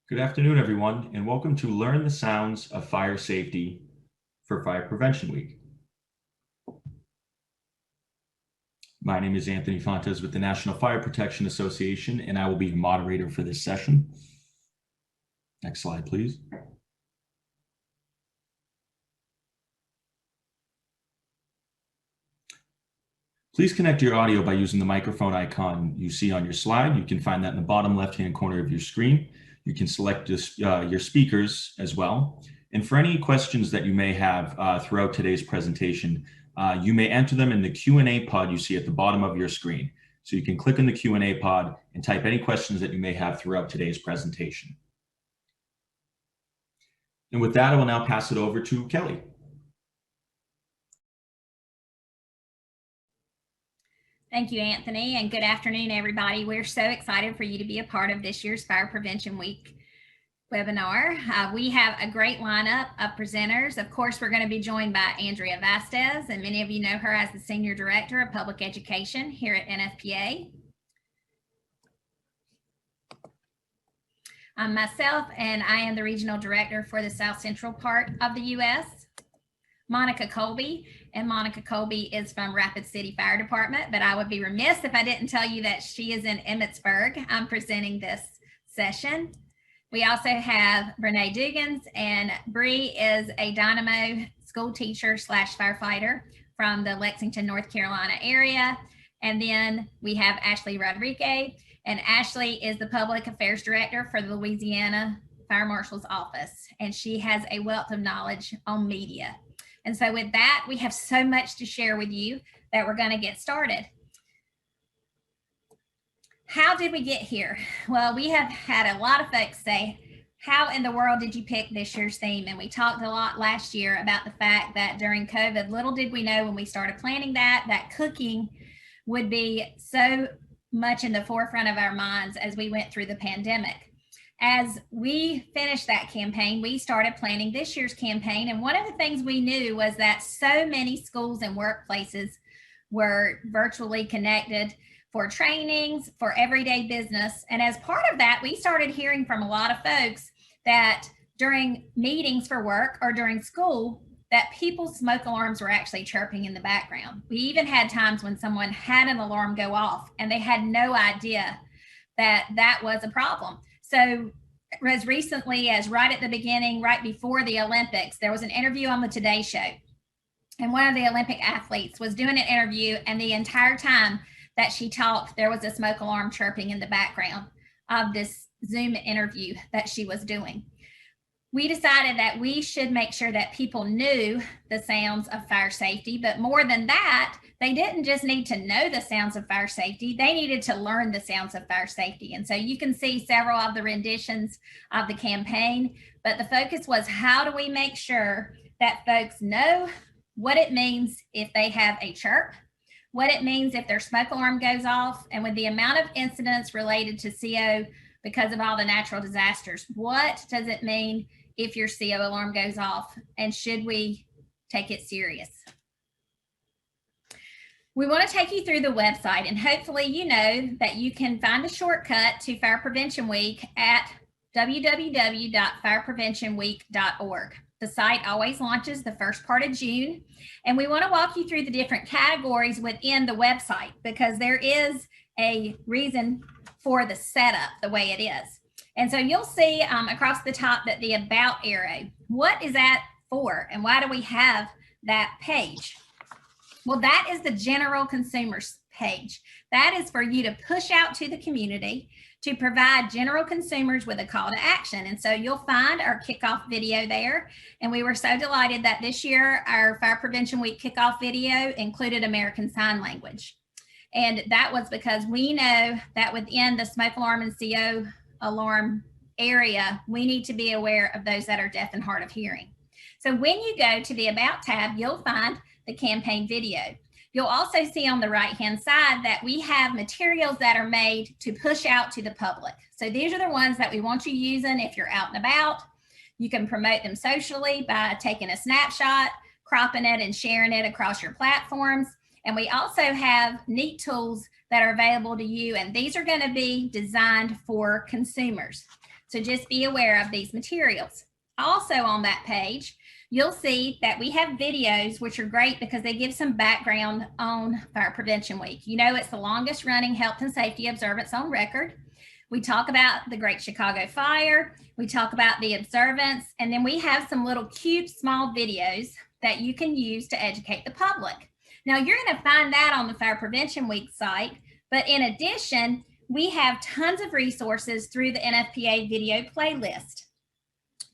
Good afternoon, everyone, and welcome to Learn the Sounds of Fire Safety for Fire Prevention Week. My name is Anthony Fontes with the National Fire Protection Association, and I will be your moderator for this session. Next slide, please. Please connect your audio by using the microphone icon you see on your slide. You can find that in the bottom left-hand corner of your screen. You can select your speakers as well. And for any questions that you may have throughout today's presentation, you may enter them in the Q&A pod you see at the bottom of your screen. So you can click on the Q&A pod and type any questions that you may have throughout today's presentation. And with that, I will now pass it over to Kelly. Thank you, Anthony, and good afternoon, everybody. We're so excited for you to be a part of this year's Fire Prevention Week webinar. We have a great lineup of presenters. Of course, we're going to be joined by Andrea Vasquez, and many of you know her as the Senior Director of Public Education here at NFPA. I'm myself, and I am the Regional Director for the South Central part of the U.S. Monica Colby, and Monica Colby is from Rapid City Fire Department, but I would be remiss if I didn't tell you that she is in Emmitsburg. I'm presenting this session. We also have Brene Dugans, and Bree is a Dynamo school teacher / firefighter from the Lexington, North Carolina area. And then we have Ashley Rodriguez, and Ashley is the Public Affairs Director for the Louisiana Fire Marshal's Office, and she has a wealth of knowledge on media. And so with that, we have so much to share with you that we're going to get started. How did we get here? Well, we have had a lot of folks say, how in the world did you pick this year's theme? And we talked a lot last year about the fact that during COVID, little did we know when we started planning that cooking would be so much in the forefront of our minds as we went through the pandemic. As we finished that campaign, we started planning this year's campaign. And one of the things we knew was that so many schools and workplaces were virtually connected for trainings, for everyday business. And as part of that, we started hearing from a lot of folks that during meetings for work or during school, that people's smoke alarms were actually chirping in the background. We even had times when someone had an alarm go off and they had no idea that that was a problem. So as recently as right at the beginning, right before the Olympics, there was an interview on the Today Show. And one of the Olympic athletes was doing an interview, and the entire time that she talked, there was a smoke alarm chirping in the background of this Zoom interview that she was doing. We decided that we should make sure that people knew the sounds of fire safety, but more than that, they didn't just need to know the sounds of fire safety, they needed to learn the sounds of fire safety. And so you can see several of the renditions of the campaign, but the focus was how do we make sure that folks know what it means if they have a chirp, what it means if their smoke alarm goes off, and with the amount of incidents related to CO because of all the natural disasters, what does it mean if your CO alarm goes off, and should we take it serious? We want to take you through the website, and hopefully you know that you can find a shortcut to Fire Prevention Week at www.firepreventionweek.org. The site always launches the first part of June, and we want to walk you through the different categories within the website because there is a reason for the setup the way it is. And so you'll see across the top that the About arrow, what is that for? And why do we have that page? Well, that is the general consumers page. That is for you to push out to the community to provide general consumers with a call to action. And so you'll find our kickoff video there. And we were so delighted that this year our Fire Prevention Week kickoff video included American Sign Language. And that was because we know that within the smoke alarm and CO alarm area, we need to be aware of those that are deaf and hard of hearing. So when you go to the About tab, you'll find the campaign video. You'll also see on the right-hand side that we have materials that are made to push out to the public. So these are the ones that we want you using if you're out and about. You can promote them socially by taking a snapshot, cropping it, and sharing it across your platforms. And we also have neat tools that are available to you, and these are going to be designed for consumers. So just be aware of these materials. Also on that page, you'll see that we have videos, which are great because they give some background on Fire Prevention Week. You know, it's the longest running health and safety observance on record. We talk about the Great Chicago Fire, we talk about the observance, and then we have some little cute small videos that you can use to educate the public. Now, you're going to find that on the Fire Prevention Week site, but in addition, we have tons of resources through the NFPA video playlist.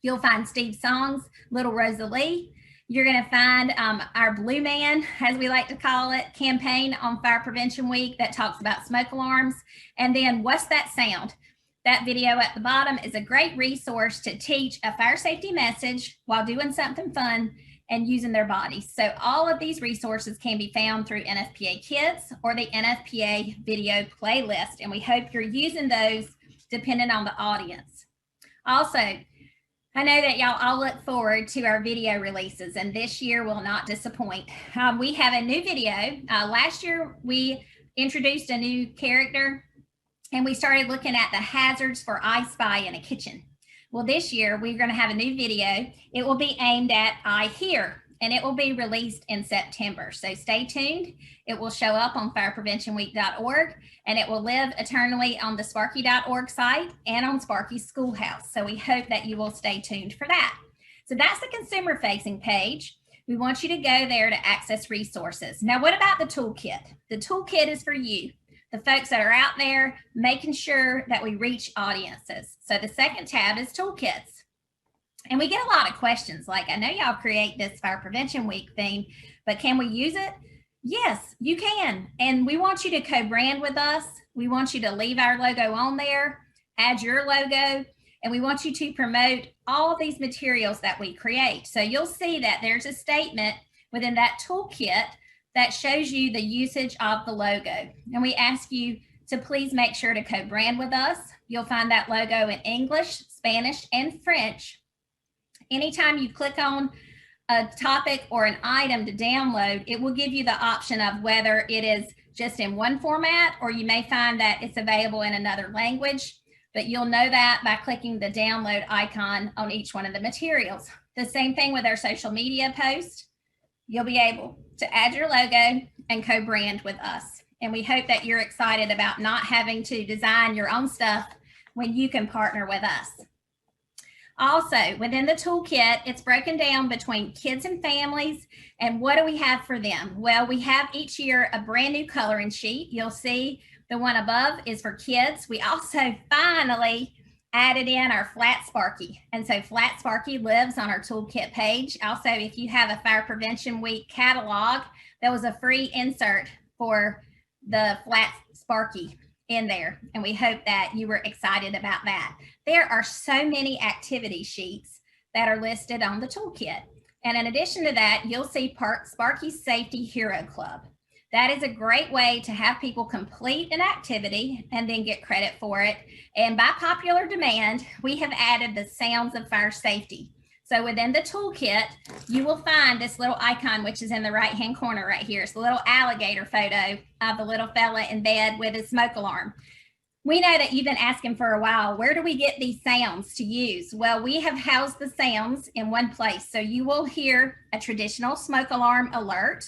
You'll find Steve's songs, Little Rosalie. You're going to find our Blue Man, as we like to call it, campaign on Fire Prevention Week that talks about smoke alarms. And then What's That Sound? That video at the bottom is a great resource to teach a fire safety message while doing something fun and using their bodies. So all of these resources can be found through NFPA Kids or the NFPA video playlist. And we hope you're using those depending on the audience. Also, I know that y'all all look forward to our video releases, and this year will not disappoint. We have a new video. Last year, we introduced a new character, and we started looking at the hazards for I Spy in a kitchen. Well, this year, we're going to have a new video. It will be aimed at I Hear, and it will be released in September. So stay tuned. It will show up on firepreventionweek.org, and it will live eternally on the Sparky.org site and on Sparky's Schoolhouse. So we hope that you will stay tuned for that. So that's the consumer-facing page. We want you to go there to access resources. Now, what about the toolkit? The toolkit is for you, the folks that are out there making sure that we reach audiences. So the second tab is toolkits. And we get a lot of questions like, I know y'all create this Fire Prevention Week thing, but can we use it? Yes, you can. And we want you to co-brand with us. We want you to leave our logo on there, add your logo, and we want you to promote all of these materials that we create. So you'll see that there's a statement within that toolkit that shows you the usage of the logo. And we ask you to please make sure to co-brand with us. You'll find that logo in English, Spanish, and French. Anytime you click on a topic or an item to download, it will give you the option of whether it is just in one format, or you may find that it's available in another language, but you'll know that by clicking the download icon on each one of the materials. The same thing with our social media post. You'll be able to add your logo and co-brand with us. And we hope that you're excited about not having to design your own stuff when you can partner with us. Also, within the toolkit, it's broken down between kids and families. And what do we have for them? Well, we have each year a brand new coloring sheet. You'll see the one above is for kids. We also finally added in our Flat Sparky. And so Flat Sparky lives on our toolkit page. Also, if you have a Fire Prevention Week catalog, there was a free insert for the Flat Sparky in there, and we hope that you were excited about that. There are so many activity sheets that are listed on the toolkit. And in addition to that, you'll see Sparky's Safety Hero Club. That is a great way to have people complete an activity and then get credit for it. And by popular demand, we have added the sounds of fire safety. So within the toolkit, you will find this little icon, which is in the right-hand corner right here. It's a little alligator photo of the little fella in bed with his smoke alarm. We know that you've been asking for a while, where do we get these sounds to use? Well, we have housed the sounds in one place. So you will hear a traditional smoke alarm alert.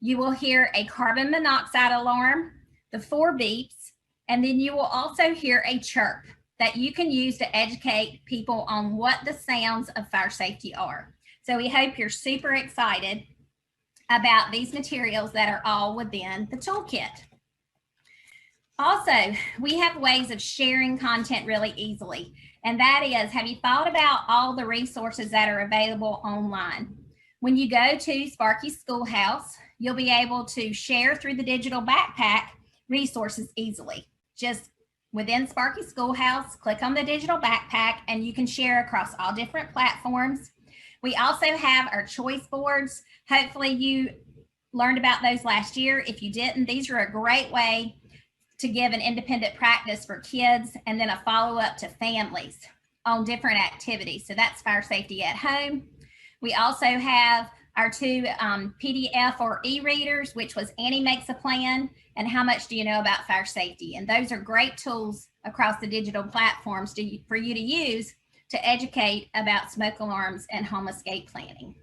You will hear a carbon monoxide alarm, the 4 beeps, and then you will also hear a chirp that you can use to educate people on what the sounds of fire safety are. So we hope you're super excited about these materials that are all within the toolkit. Also, we have ways of sharing content really easily. And that is, have you thought about all the resources that are available online? When you go to Sparky's Schoolhouse, you'll be able to share through the digital backpack resources easily. Just within Sparky Schoolhouse, click on the digital backpack and you can share across all different platforms. We also have our choice boards. Hopefully you learned about those last year. If you didn't, these are a great way to give an independent practice for kids and then a follow-up to families on different activities. So that's fire safety at home. We also have our two PDF or e-readers, which was Annie Makes a Plan and How Much Do You Know About Fire Safety? And those are great tools across the digital platforms for you to use to educate about smoke alarms and home escape planning.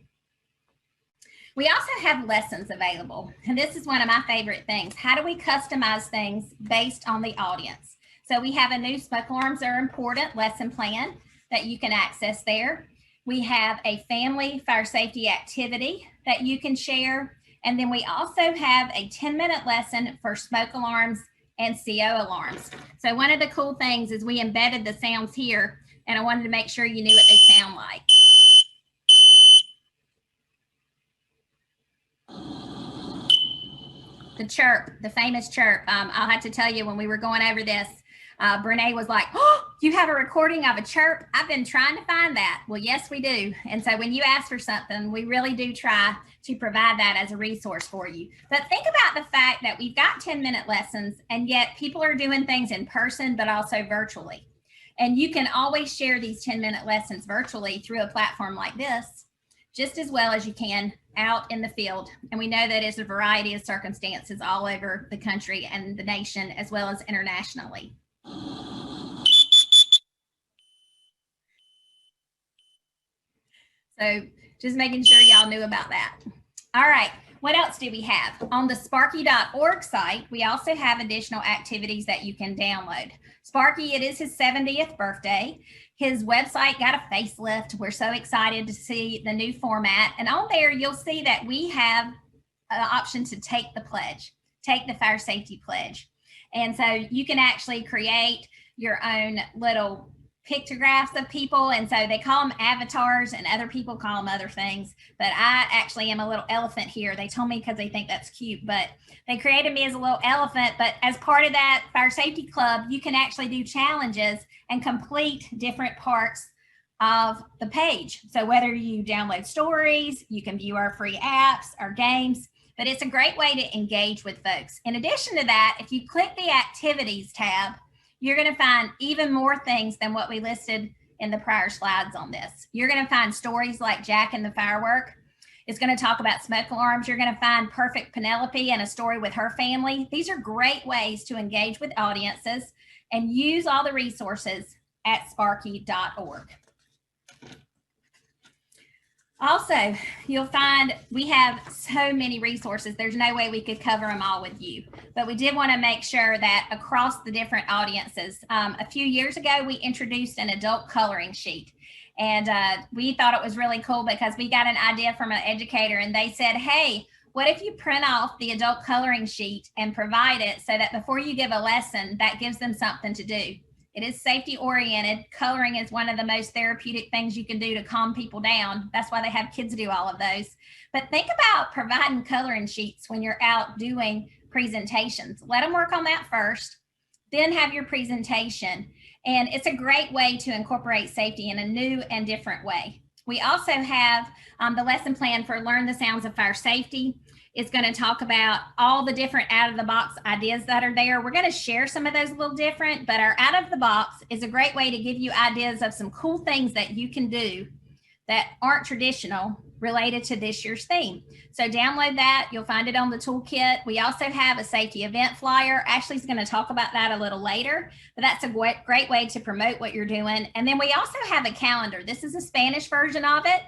We also have lessons available, and this is one of my favorite things. How do we customize things based on the audience? So we have a new Smoke Alarms Are Important lesson plan that you can access there. We have a family fire safety activity that you can share. And then we also have a 10-minute lesson for smoke alarms and CO alarms. So one of the cool things is we embedded the sounds here, and I wanted to make sure you knew what they sound like. The chirp, the famous chirp. I'll have to tell you, when we were going over this, Brene was like, oh, you have a recording of a chirp? I've been trying to find that. Well, yes, we do. And so when you ask for something, we really do try to provide that as a resource for you. But think about the fact that we've got 10-minute lessons, and yet people are doing things in person, but also virtually. And you can always share these 10-minute lessons virtually through a platform like this, just as well as you can out in the field. And we know that it's a variety of circumstances all over the country and the nation, as well as internationally. So just making sure y'all knew about that. All right, what else do we have? On the Sparky.org site, we also have additional activities that you can download. Sparky, it is his 70th birthday. His website got a facelift. We're so excited to see the new format. And on there, you'll see that we have an option to take the pledge, take the fire safety pledge. And so you can actually create your own little pictographs of people. And so they call them avatars, and other people call them other things. But I actually am a little elephant here. They told me because they think that's cute, but they created me as a little elephant. But as part of that fire safety club, you can actually do challenges and complete different parts of the page. So whether you download stories, you can view our free apps, our games, but it's a great way to engage with folks. In addition to that, if you click the activities tab, you're going to find even more things than what we listed in the prior slides on this. You're going to find stories like Jack and the Firework. It's going to talk about smoke alarms. You're going to find Perfect Penelope and a story with her family. These are great ways to engage with audiences and use all the resources at sparky.org. Also, you'll find we have so many resources. There's no way we could cover them all with you, but we did want to make sure that across the different audiences, a few years ago, we introduced an adult coloring sheet. And we thought it was really cool because we got an idea from an educator, and they said, hey, what if you print off the adult coloring sheet and provide it so that before you give a lesson, that gives them something to do. It is safety oriented. Coloring is one of the most therapeutic things you can do to calm people down. That's why they have kids do all of those. But think about providing coloring sheets when you're out doing presentations. Let them work on that first, then have your presentation. And it's a great way to incorporate safety in a new and different way. We also have the lesson plan for Learn the Sounds of Fire Safety. It's going to talk about all the different out-of-the-box ideas that are there. We're going to share some of those a little different, but our out-of-the-box is a great way to give you ideas of some cool things that you can do that aren't traditional related to this year's theme. So download that. You'll find it on the toolkit. We also have a safety event flyer. Ashley's going to talk about that a little later, but that's a great way to promote what you're doing. And then we also have a calendar. This is a Spanish version of it.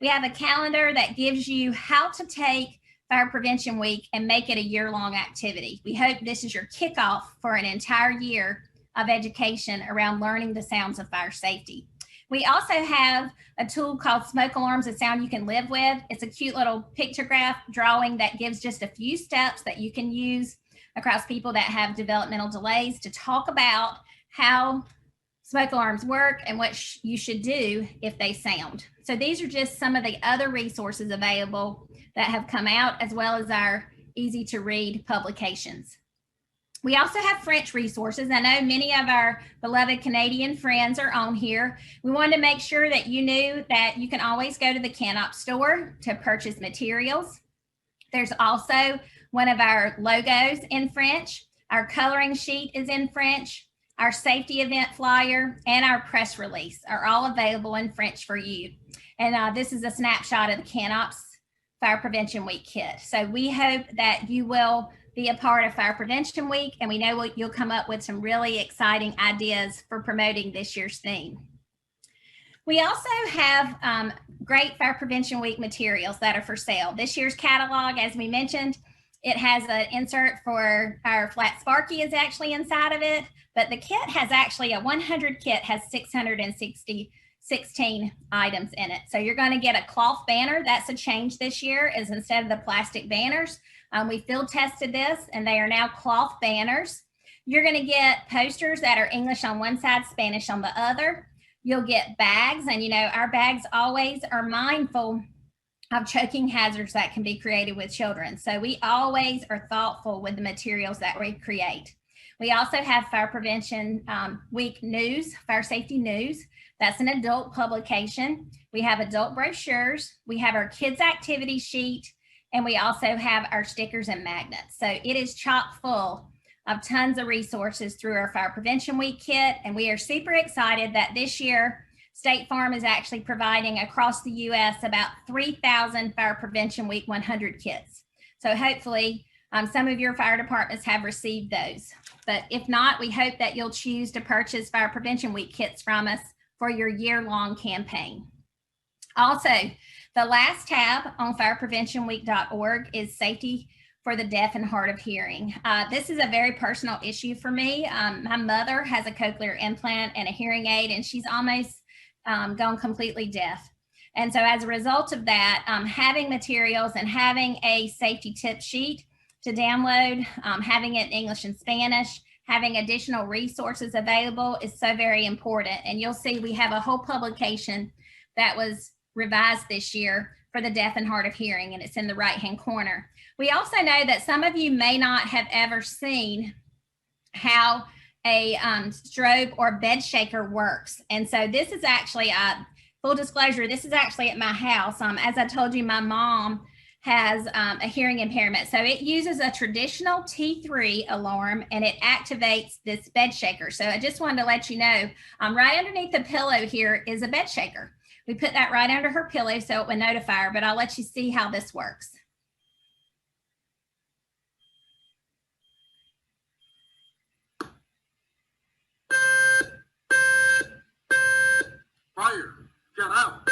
We have a calendar that gives you how to take Fire Prevention Week and make it a year-long activity. We hope this is your kickoff for an entire year of education around learning the sounds of fire safety. We also have a tool called Smoke Alarms, a sound you can live with. It's a cute little pictograph drawing that gives just a few steps that you can use across people that have developmental delays to talk about how smoke alarms work and what you should do if they sound. So these are just some of the other resources available that have come out, as well as our easy to read publications. We also have French resources. I know many of our beloved Canadian friends are on here. We wanted to make sure that you knew that you can always go to the Canop store to purchase materials. There's also one of our logos in French. Our coloring sheet is in French. Our safety event flyer and our press release are all available in French for you. And this is a snapshot of the Canop's Fire Prevention Week kit. So we hope that you will be a part of Fire Prevention Week, and we know you'll come up with some really exciting ideas for promoting this year's theme. We also have great Fire Prevention Week materials that are for sale. This year's catalog, as we mentioned, it has an insert for our flat Sparky is actually inside of it, but the kit has actually a 100 kit has 616 items in it. So you're going to get a cloth banner. That's a change this year, is instead of the plastic banners. We field tested this and they are now cloth banners. You're going to get posters that are English on one side, Spanish on the other. You'll get bags, and you know, our bags always are mindful of choking hazards that can be created with children. So we always are thoughtful with the materials that we create. We also have Fire Prevention Week news, fire safety news. That's an adult publication. We have adult brochures. We have our kids activity sheet, and we also have our stickers and magnets. So it is chock full of tons of resources through our Fire Prevention Week kit. And we are super excited that this year, State Farm is actually providing across the US about 3,000 Fire Prevention Week 100 kits. So hopefully some of your fire departments have received those. But if not, we hope that you'll choose to purchase Fire Prevention Week kits from us for your year-long campaign. Also, the last tab on firepreventionweek.org is safety for the deaf and hard of hearing. This is a very personal issue for me. My mother has a cochlear implant and a hearing aid, and she's almost gone completely deaf. And so as a result of that, having materials and having a safety tip sheet to download, having it in English and Spanish, having additional resources available is so very important. And you'll see we have a whole publication that was revised this year for the deaf and hard of hearing, and it's in the right-hand corner. We also know that some of you may not have ever seen how a strobe or bed shaker works. And so this is actually, full disclosure, this is actually at my house. As I told you, my mom has a hearing impairment. So it uses a traditional T3 alarm and it activates this bed shaker. So I just wanted to let you know, right underneath the pillow here is a bed shaker. We put that right under her pillow so it would notify her, but I'll let you see how this works. Fire, get out.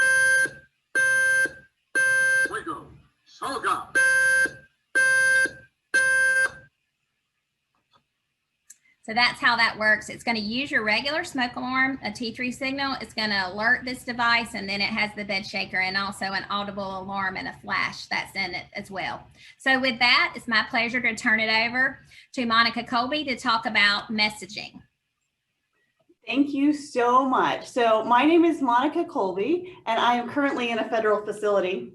Fuego, salga. So that's how that works. It's going to use your regular smoke alarm, a T3 signal. It's going to alert this device, and then it has the bed shaker and also an audible alarm and a flash that's in it as well. So with that, it's my pleasure to turn it over to Monica Colby to talk about messaging. Thank you so much. So my name is Monica Colby, and I am currently in a federal facility,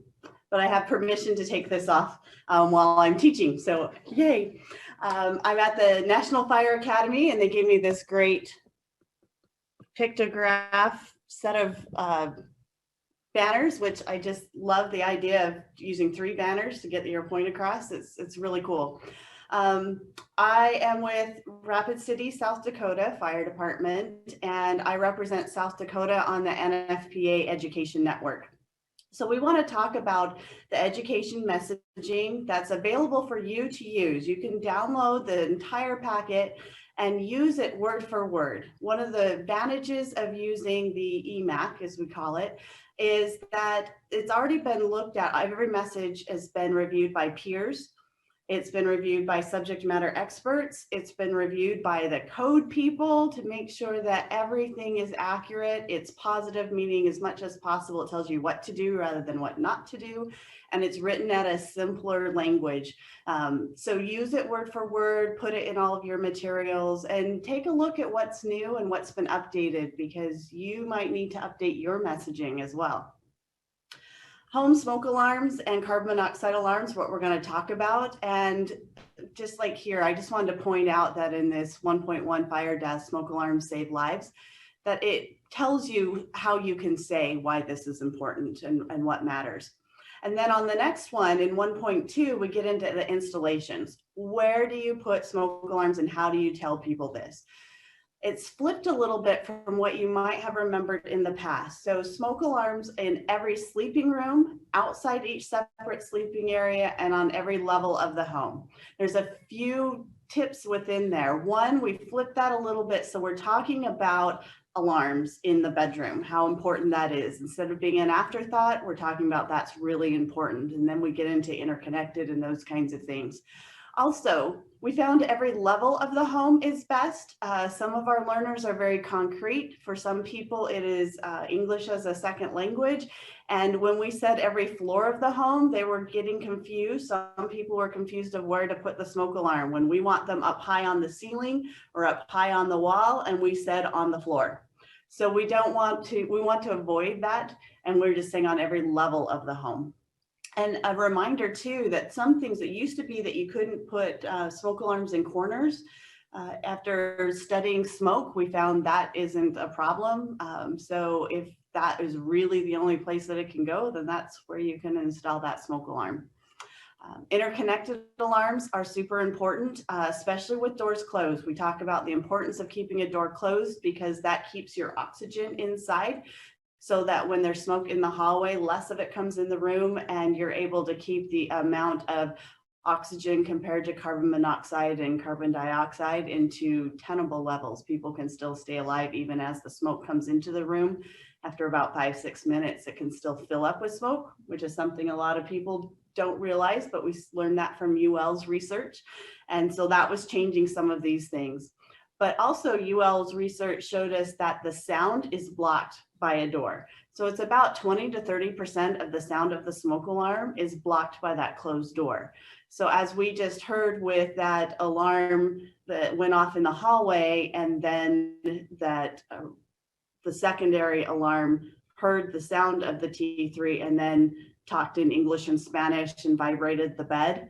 but I have permission to take this off while I'm teaching. So yay. I'm at the National Fire Academy, and they gave me this great pictograph set of banners, which I just love the idea of using 3 banners to get your point across. It's really cool. I am with Rapid City, South Dakota Fire Department, and I represent South Dakota on the NFPA Education Network. So we want to talk about the education messaging that's available for you to use. You can download the entire packet and use it word for word. One of the advantages of using the EMAC, as we call it, is that it's already been looked at. Every message has been reviewed by peers. It's been reviewed by subject matter experts. It's been reviewed by the code people to make sure that everything is accurate. It's positive, meaning as much as possible, it tells you what to do rather than what not to do. And it's written at a simpler language. So use it word for word, put it in all of your materials, and take a look at what's new and what's been updated, because you might need to update your messaging as well. Home smoke alarms and carbon monoxide alarms, what we're going to talk about. And just like here, I just wanted to point out that in this 1.1 fire deaths, smoke alarms save lives, that it tells you how you can say why this is important and what matters. And then on the next one, in 1.2, we get into the installations. Where do you put smoke alarms and how do you tell people this? It's flipped a little bit from what you might have remembered in the past. So smoke alarms in every sleeping room, outside each separate sleeping area, and on every level of the home. There's a few tips within there. One, we flipped that a little bit. So we're talking about alarms in the bedroom, how important that is. Instead of being an afterthought, we're talking about that's really important. And then we get into interconnected and those kinds of things. Also, we found every level of the home is best. Some of our learners are very concrete. For some people, it is English as a second language. And when we said every floor of the home, they were getting confused. Some people were confused of where to put the smoke alarm when we want them up high on the ceiling or up high on the wall, and we said on the floor. So we want to avoid that. And we're just saying on every level of the home. And a reminder too, that some things that used to be that you couldn't put smoke alarms in corners. After studying smoke, we found that isn't a problem. So if that is really the only place that it can go, then that's where you can install that smoke alarm. Interconnected alarms are super important, especially with doors closed. We talk about the importance of keeping a door closed because that keeps your oxygen inside, so that when there's smoke in the hallway, less of it comes in the room and you're able to keep the amount of oxygen compared to carbon monoxide and carbon dioxide into tenable levels. People can still stay alive even as the smoke comes into the room. After about 5-6 minutes, it can still fill up with smoke, which is something a lot of people don't realize, but we learned that from UL's research. And so that was changing some of these things. But also UL's research showed us that the sound is blocked by a door. So it's about 20 to 30% of the sound of the smoke alarm is blocked by that closed door. So as we just heard with that alarm that went off in the hallway, and then that the secondary alarm heard the sound of the T3 and then talked in English and Spanish and vibrated the bed.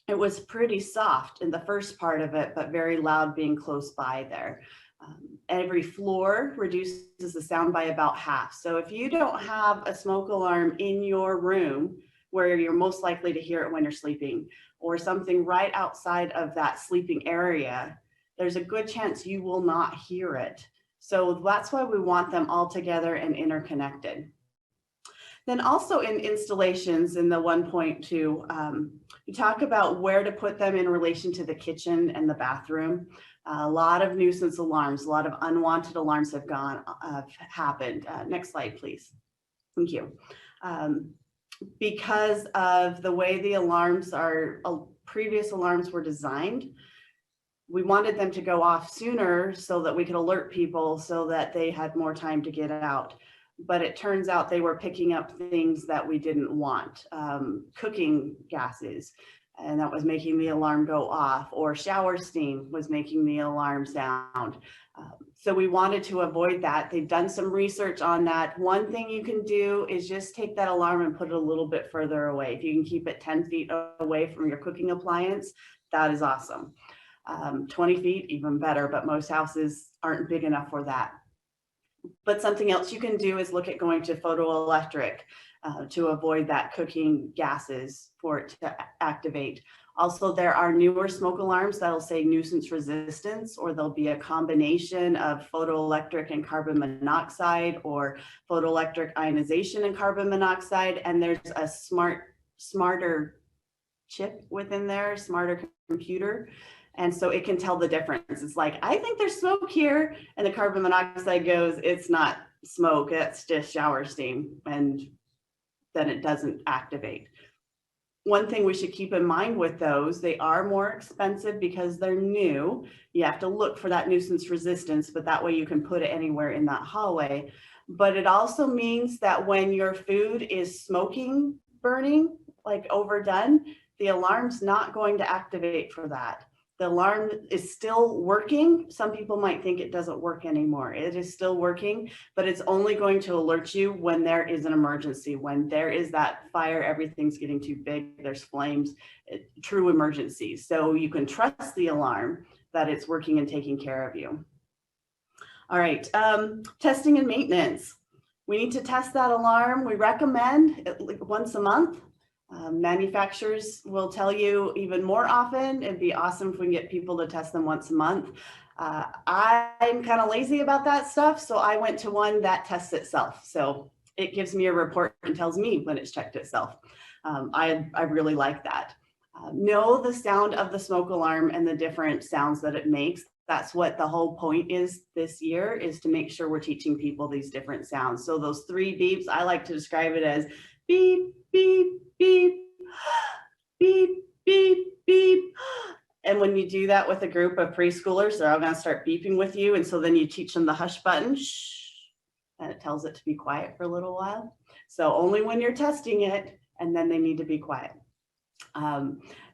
It was pretty soft in the first part of it, but very loud being close by there. Every floor reduces the sound by about half. So if you don't have a smoke alarm in your room where you're most likely to hear it when you're sleeping, or something right outside of that sleeping area, there's a good chance you will not hear it. So that's why we want them all together and interconnected. Then also in installations in the 1.2, we talk about where to put them in relation to the kitchen and the bathroom. A lot of nuisance alarms, a lot of unwanted alarms have happened. Next slide, please. Thank you. Because of the way the alarms previous alarms were designed, we wanted them to go off sooner so that we could alert people so that they had more time to get out. But it turns out they were picking up things that we didn't want, cooking gases, and that was making the alarm go off, or shower steam was making the alarm sound. So we wanted to avoid that. They've done some research on that. One thing you can do is just take that alarm and put it a little bit further away. If you can keep it 10 feet away from your cooking appliance, that is awesome. 20 feet, even better, but most houses aren't big enough for that. But something else you can do is look at going to photoelectric to avoid that cooking gases for it to activate. Also, there are newer smoke alarms that'll say nuisance resistance, or there'll be a combination of photoelectric and carbon monoxide, or photoelectric ionization and carbon monoxide. And there's a smarter chip within there, smarter computer. And so it can tell the difference. It's like, I think there's smoke here. And the carbon monoxide goes, it's not smoke, it's just shower steam. And then it doesn't activate. One thing we should keep in mind with those, they are more expensive because they're new. You have to look for that nuisance resistance, but that way you can put it anywhere in that hallway. But it also means that when your food is smoking, burning, like overdone, the alarm's not going to activate for that. The alarm is still working. Some people might think it doesn't work anymore. It is still working, but it's only going to alert you when there is an emergency, when there is that fire, everything's getting too big, there's flames, true emergencies. So you can trust the alarm that it's working and taking care of you. All right, testing and maintenance. We need to test that alarm. We recommend once a month. Manufacturers will tell you even more often. It'd be awesome if we can get people to test them once a month. I'm kind of lazy about that stuff, so I went to one that tests itself. So it gives me a report and tells me when it's checked itself. I really like that. Know the sound of the smoke alarm and the different sounds that it makes. That's what the whole point is this year, is to make sure we're teaching people these different sounds. So those 3 beeps, I like to describe it as beep, beep, beep, beep, beep, beep. And when you do that with a group of preschoolers, they're all going to start beeping with you. And so then you teach them the hush button, shh, and it tells it to be quiet for a little while. So only when you're testing it, and then they need to be quiet.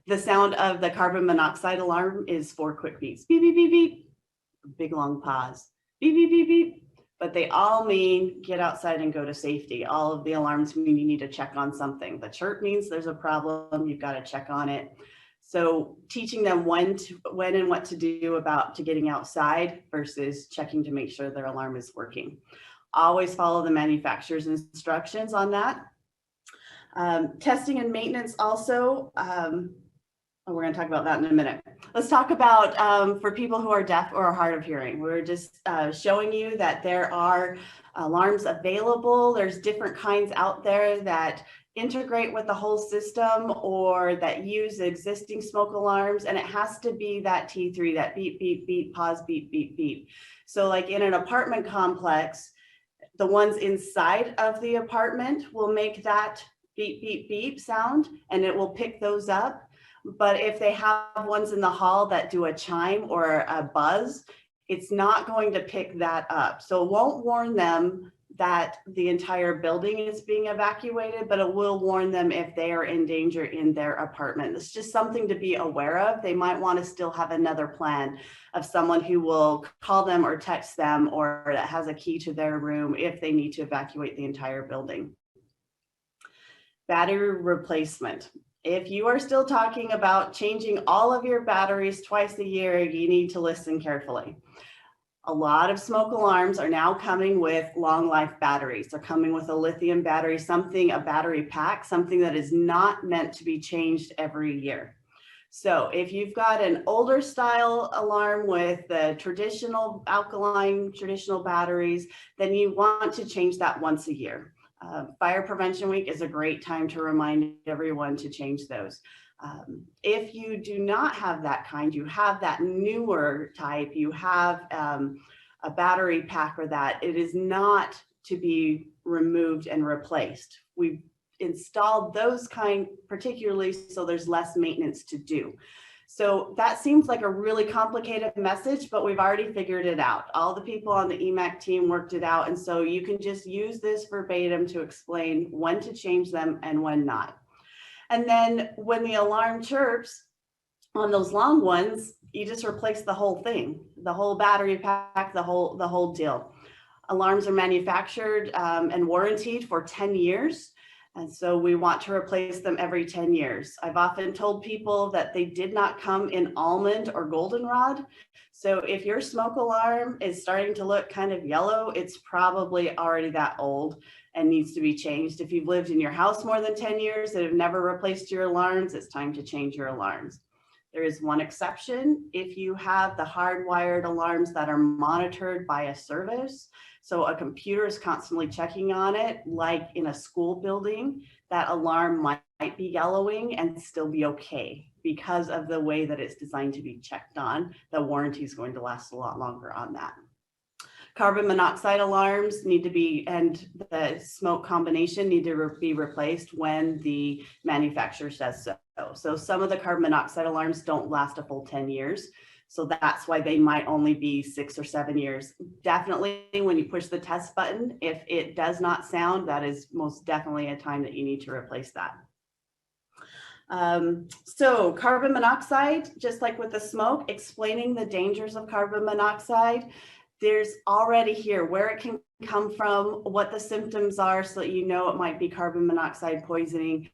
The sound of the carbon monoxide alarm is 4 quick beeps. Beep, beep, beep, beep. Big long pause. Beep, beep, beep, beep. But they all mean get outside and go to safety. All of the alarms mean you need to check on something. The chirp means there's a problem. You've got to check on it. So teaching them when and what to do about getting outside versus checking to make sure their alarm is working. Always follow the manufacturer's instructions on that. Testing and maintenance also. We're going to talk about that in a minute. Let's talk about for people who are deaf or hard of hearing. We're just showing you that there are alarms available. There's different kinds out there that integrate with the whole system or that use existing smoke alarms, and it has to be that T3, that beep, beep, beep, pause, beep, beep, beep. So like in an apartment complex, the ones inside of the apartment will make that beep, beep, beep sound, and it will pick those up. But if they have ones in the hall that do a chime or a buzz, it's not going to pick that up. So it won't warn them that the entire building is being evacuated, but it will warn them if they are in danger in their apartment. It's just something to be aware of. They might want to still have another plan of someone who will call them or text them or that has a key to their room if they need to evacuate the entire building. Battery replacement. If you are still talking about changing all of your batteries twice a year, you need to listen carefully. A lot of smoke alarms are now coming with long life batteries. They're coming with a lithium battery, a battery pack, something that is not meant to be changed every year. So if you've got an older style alarm with the traditional alkaline, traditional batteries, then you want to change that once a year. Fire Prevention Week is a great time to remind everyone to change those. If you do not have that kind, you have that newer type, you have a battery pack or that, it is not to be removed and replaced. We've installed those kind particularly so there's less maintenance to do. So that seems like a really complicated message, but we've already figured it out. All the people on the EMAC team worked it out. And so you can just use this verbatim to explain when to change them and when not. And then when the alarm chirps on those long ones, you just replace the whole thing, the whole battery pack, the whole deal. Alarms are manufactured and warranted for 10 years. And so we want to replace them every 10 years. I've often told people that they did not come in almond or goldenrod. So if your smoke alarm is starting to look kind of yellow, it's probably already that old and needs to be changed. If you've lived in your house more than 10 years and have never replaced your alarms, it's time to change your alarms. There is one exception. If you have the hardwired alarms that are monitored by a service, so a computer is constantly checking on it, like in a school building, that alarm might be yellowing and still be okay because of the way that it's designed to be checked on. The warranty is going to last a lot longer on that. Carbon monoxide alarms need to be, and the smoke combination need to be replaced when the manufacturer says so. So some of the carbon monoxide alarms don't last a full 10 years. So that's why they might only be 6 or 7 years. Definitely when you push the test button, if it does not sound, that is most definitely a time that you need to replace that. So carbon monoxide, just like with the smoke, explaining the dangers of carbon monoxide. There's already here where it can come from, what the symptoms are so that you know it might be carbon monoxide poisoning.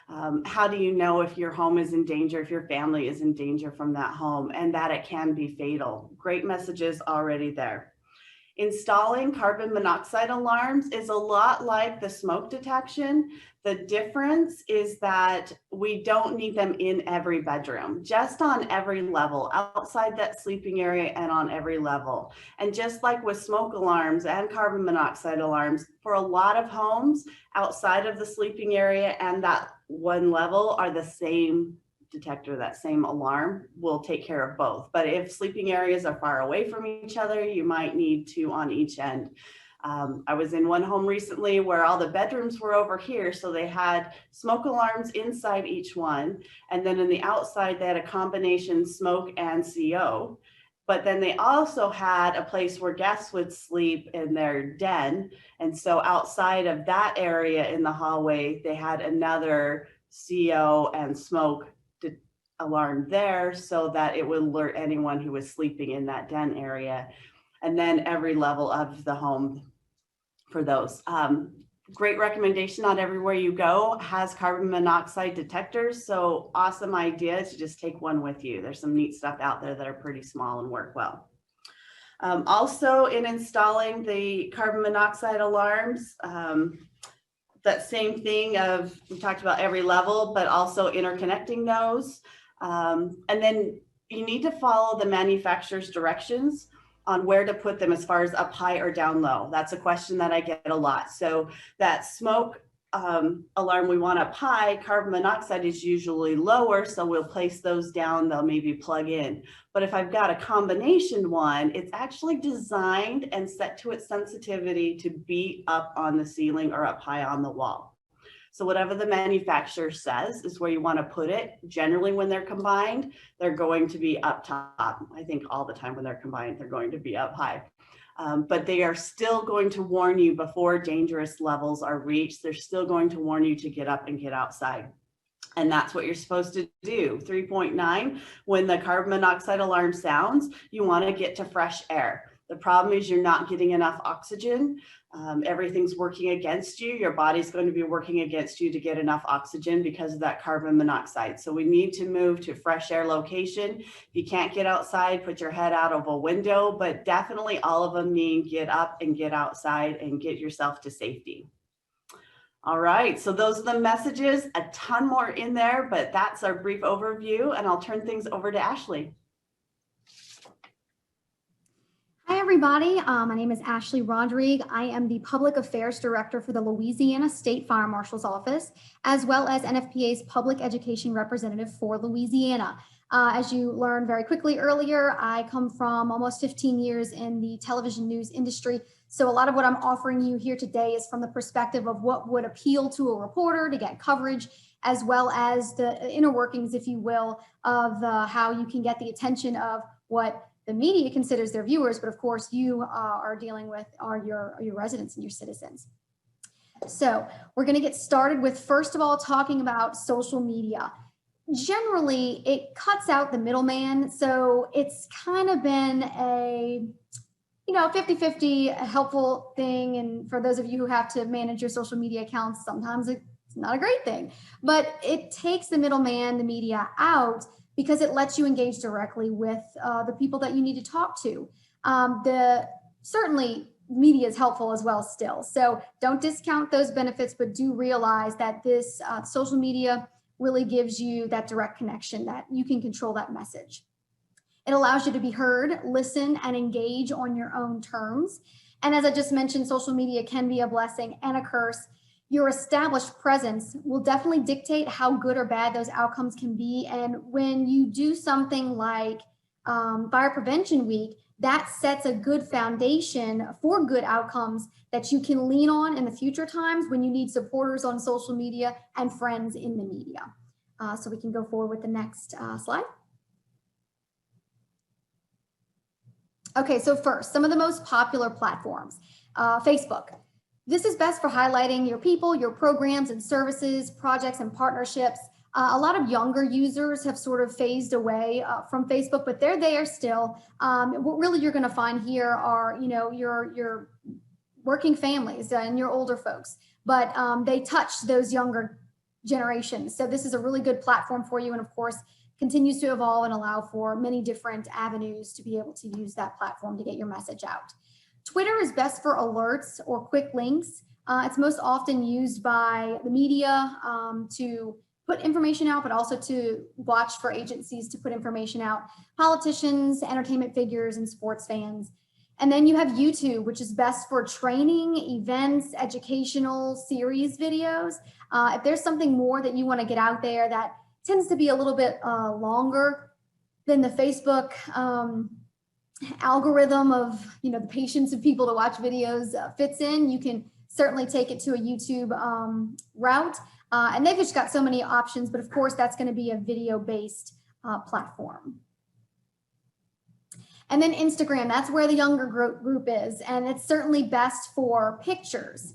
How do you know if your home is in danger, if your family is in danger from that home, and that it can be fatal? Great messages already there. Installing carbon monoxide alarms is a lot like the smoke detection. The difference is that we don't need them in every bedroom, just on every level, outside that sleeping area and on every level. And just like with smoke alarms and carbon monoxide alarms, for a lot of homes outside of the sleeping area and that one level are the same detector, that same alarm will take care of both. But if sleeping areas are far away from each other, you might need two on each end. I was in one home recently where all the bedrooms were over here, so they had smoke alarms inside each one, and then in the outside they had a combination smoke and CO. But then they also had a place where guests would sleep in their den, and so outside of that area in the hallway they had another CO and smoke alarm there, so that it would alert anyone who was sleeping in that den area. And then every level of the home for those. Great recommendation. Not everywhere you go has carbon monoxide detectors, so awesome idea to just take one with you. There's some neat stuff out there that are pretty small and work well. Also, in installing the carbon monoxide alarms, that same thing of, we talked about every level, but also interconnecting those. And then you need to follow the manufacturer's directions on where to put them as far as up high or down low. That's a question that I get a lot. So that smoke alarm we want up high, carbon monoxide is usually lower, so we'll place those down, they'll maybe plug in. But if I've got a combination one, it's actually designed and set to its sensitivity to be up on the ceiling or up high on the wall. So whatever the manufacturer says is where you want to put it. Generally, when they're combined, they're going to be up top. I think all the time when they're combined, they're going to be up high. But they are still going to warn you before dangerous levels are reached. They're still going to warn you to get up and get outside. And that's what you're supposed to do. 3.9, when the carbon monoxide alarm sounds, you want to get to fresh air. The problem is you're not getting enough oxygen. Everything's working against you. Your body's going to be working against you to get enough oxygen because of that carbon monoxide. So we need to move to fresh air location. If you can't get outside, put your head out of a window, but definitely all of them mean get up and get outside and get yourself to safety. All right, so those are the messages, a ton more in there, but that's our brief overview, and I'll turn things over to Ashley. Hi, everybody. My name is Ashley Rodrigue. I am the Public Affairs Director for the Louisiana State Fire Marshal's Office, as well as NFPA's Public Education Representative for Louisiana. As you learned very quickly earlier, I come from almost 15 years in the television news industry. So a lot of what I'm offering you here today is from the perspective of what would appeal to a reporter to get coverage, as well as the inner workings, if you will, of how you can get the attention of what the media considers their viewers, but of course you are dealing with are your residents and your citizens. So we're going to get started with, first of all, talking about social media. Generally, it cuts out the middleman. So it's kind of been a 50-50 helpful thing. And for those of you who have to manage your social media accounts, sometimes it's not a great thing, but it takes the middleman, the media out, because it lets you engage directly with the people that you need to talk to. Certainly media is helpful as well still. So don't discount those benefits, but do realize that this social media really gives you that direct connection, that you can control that message. It allows you to be heard, listen, and engage on your own terms. And as I just mentioned, social media can be a blessing and a curse. Your established presence will definitely dictate how good or bad those outcomes can be. And when you do something like Fire Prevention Week, that sets a good foundation for good outcomes that you can lean on in the future times when you need supporters on social media and friends in the media. So we can go forward with the next slide. Okay, so first, some of the most popular platforms. Facebook. This is best for highlighting your people, your programs and services, projects and partnerships. A lot of younger users have sort of phased away from Facebook, but they're there still. What really you're going to find here are, your working families and your older folks, but they touch those younger generations. So this is a really good platform for you, and of course, continues to evolve and allow for many different avenues to be able to use that platform to get your message out. Twitter is best for alerts or quick links. It's most often used by the media to put information out, but also to watch for agencies to put information out, politicians, entertainment figures, and sports fans. And then you have YouTube, which is best for training, events, educational series videos. If there's something more that you want to get out there that tends to be a little bit longer than the Facebook algorithm of, the patience of people to watch videos fits in, you can certainly take it to a YouTube route. And they've just got so many options, but of course that's going to be a video-based platform. And then Instagram, that's where the younger group is, and it's certainly best for pictures,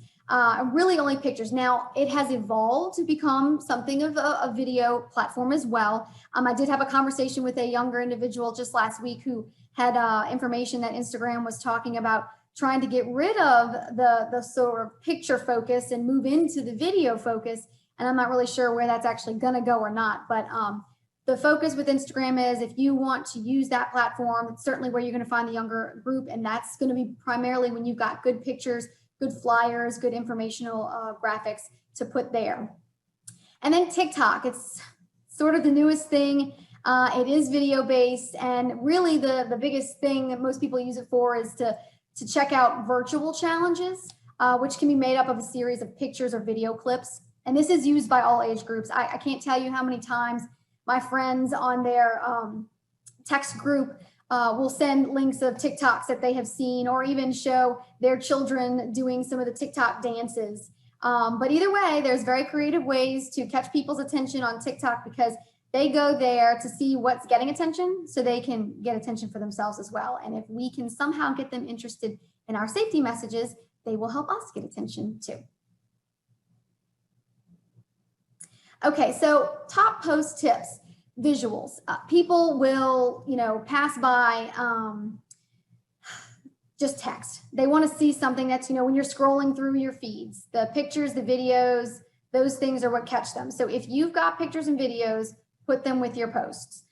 really only pictures. Now, it has evolved to become something of a video platform as well. I did have a conversation with a younger individual just last week who had information that Instagram was talking about trying to get rid of the sort of picture focus and move into the video focus. And I'm not really sure where that's actually going to go or not. But the focus with Instagram is if you want to use that platform, it's certainly where you're going to find the younger group. And that's going to be primarily when you've got good pictures, good flyers, good informational graphics to put there. And then TikTok, it's sort of the newest thing. It is video based. And really the biggest thing that most people use it for is to check out virtual challenges, which can be made up of a series of pictures or video clips. And this is used by all age groups. I can't tell you how many times my friends on their text group will send links of TikToks that they have seen, or even show their children doing some of the TikTok dances. But either way, there's very creative ways to catch people's attention on TikTok because they go there to see what's getting attention so they can get attention for themselves as well. And if we can somehow get them interested in our safety messages, they will help us get attention too. Okay, so top post tips, visuals. People will, pass by just text. They want to see something that's, when you're scrolling through your feeds, the pictures, the videos, those things are what catch them. So if you've got pictures and videos, put them with your posts.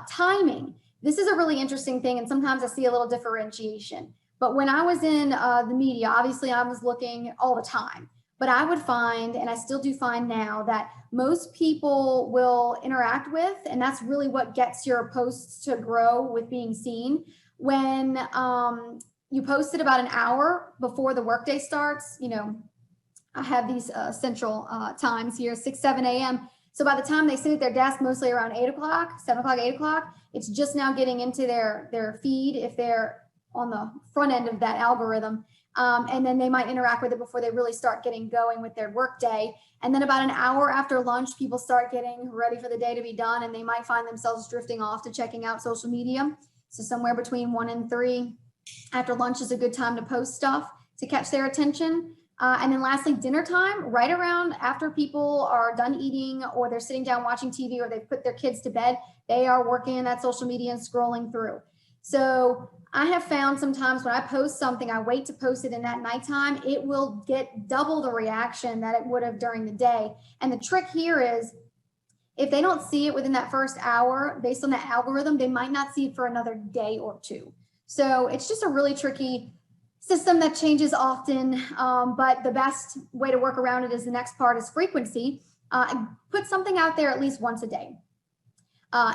Timing. This is a really interesting thing, and sometimes I see a little differentiation. But when I was in the media, obviously I was looking all the time. But I would find, and I still do find now, that most people will interact with, and that's really what gets your posts to grow with being seen. When you post it about an hour before the workday starts, I have these central times here, 6, 7 a.m. So by the time they sit at their desk, mostly around 8 o'clock, 7 o'clock, 8 o'clock, it's just now getting into their feed if they're on the front end of that algorithm. And then they might interact with it before they really start getting going with their work day. And then about an hour after lunch, people start getting ready for the day to be done, and they might find themselves drifting off to checking out social media. So somewhere between 1 and 3 after lunch is a good time to post stuff to catch their attention. And then lastly, dinner time, right around after people are done eating or they're sitting down watching TV or they've put their kids to bed, they are working in that social media and scrolling through. So I have found sometimes when I post something, I wait to post it in that nighttime, it will get double the reaction that it would have during the day. And the trick here is if they don't see it within that first hour, based on that algorithm, they might not see it for another day or two. So it's just a really tricky system that changes often, but the best way to work around it is the next part is frequency. Put something out there at least once a day.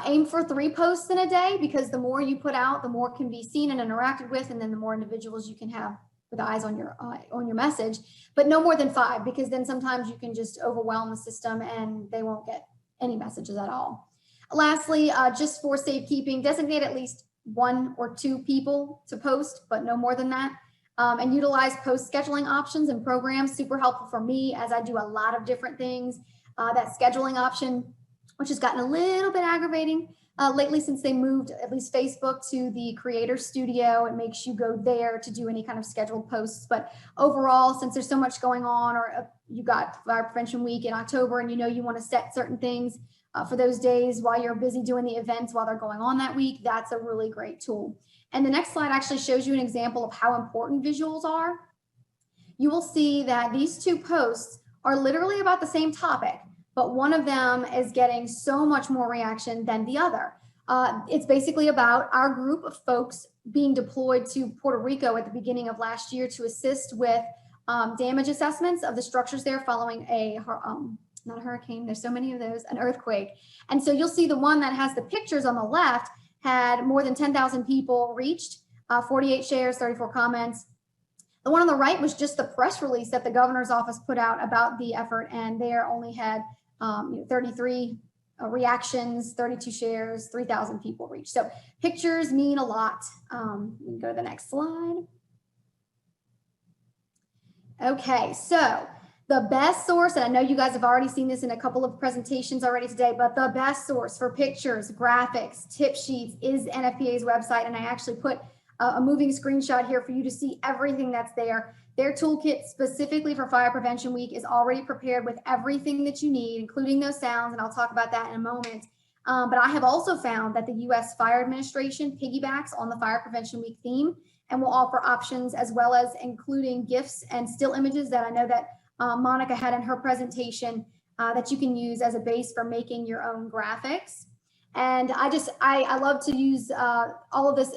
Aim for 3 posts in a day, because the more you put out, the more can be seen and interacted with, and then the more individuals you can have with eyes on your message. But no more than 5, because then sometimes you can just overwhelm the system and they won't get any messages at all. Lastly, just for safekeeping, designate at least 1 or 2 people to post, but no more than that. And utilize post scheduling options and programs. Super helpful for me as I do a lot of different things. That scheduling option, which has gotten a little bit aggravating lately since they moved at least Facebook to the Creator Studio. It makes you go there to do any kind of scheduled posts. But overall, since there's so much going on, or you got Fire Prevention Week in October and you want to set certain things for those days while you're busy doing the events while they're going on that week, that's a really great tool. And the next slide actually shows you an example of how important visuals are. You will see that these 2 posts are literally about the same topic, but one of them is getting so much more reaction than the other. It's basically about our group of folks being deployed to Puerto Rico at the beginning of last year to assist with damage assessments of the structures there following not a hurricane, there's so many of those, an earthquake. And so you'll see the one that has the pictures on the left had more than 10,000 people reached, 48 shares, 34 comments. The one on the right was just the press release that the governor's office put out about the effort, and there only had 33 reactions, 32 shares, 3,000 people reached. So pictures mean a lot. We can go to the next slide. Okay, so the best source, and I know you guys have already seen this in a couple of presentations already today, but the best source for pictures, graphics, tip sheets is NFPA's website. And I actually put a moving screenshot here for you to see everything that's there. Their toolkit specifically for Fire Prevention Week is already prepared with everything that you need, including those sounds, and I'll talk about that in a moment. But I have also found that the U.S. Fire Administration piggybacks on the Fire Prevention Week theme and will offer options as well as including GIFs and still images that I know that Monica had in her presentation that you can use as a base for making your own graphics. And I love to use all of this,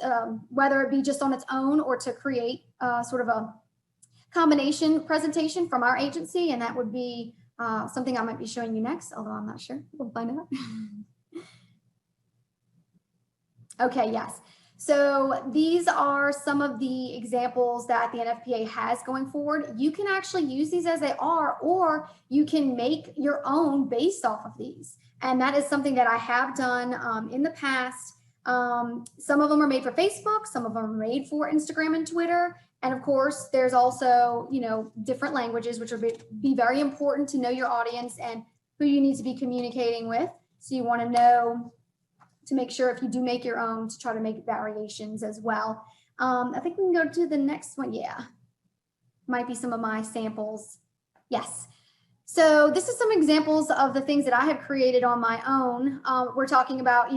whether it be just on its own or to create sort of a combination presentation from our agency. And that would be something I might be showing you next, although I'm not sure. We'll find out. Okay, yes. So these are some of the examples that the NFPA has going forward. You can actually use these as they are, or you can make your own based off of these. And that is something that I have done in the past. Some of them are made for Facebook, some of them are made for Instagram and Twitter. And of course, there's also, different languages, which will be very important to know your audience and who you need to be communicating with. So you want to know to make sure if you do make your own to try to make variations as well. I think we can go to the next one. Yeah, might be some of my samples. Yes. So this is some examples of the things that I have created on my own. We're talking about,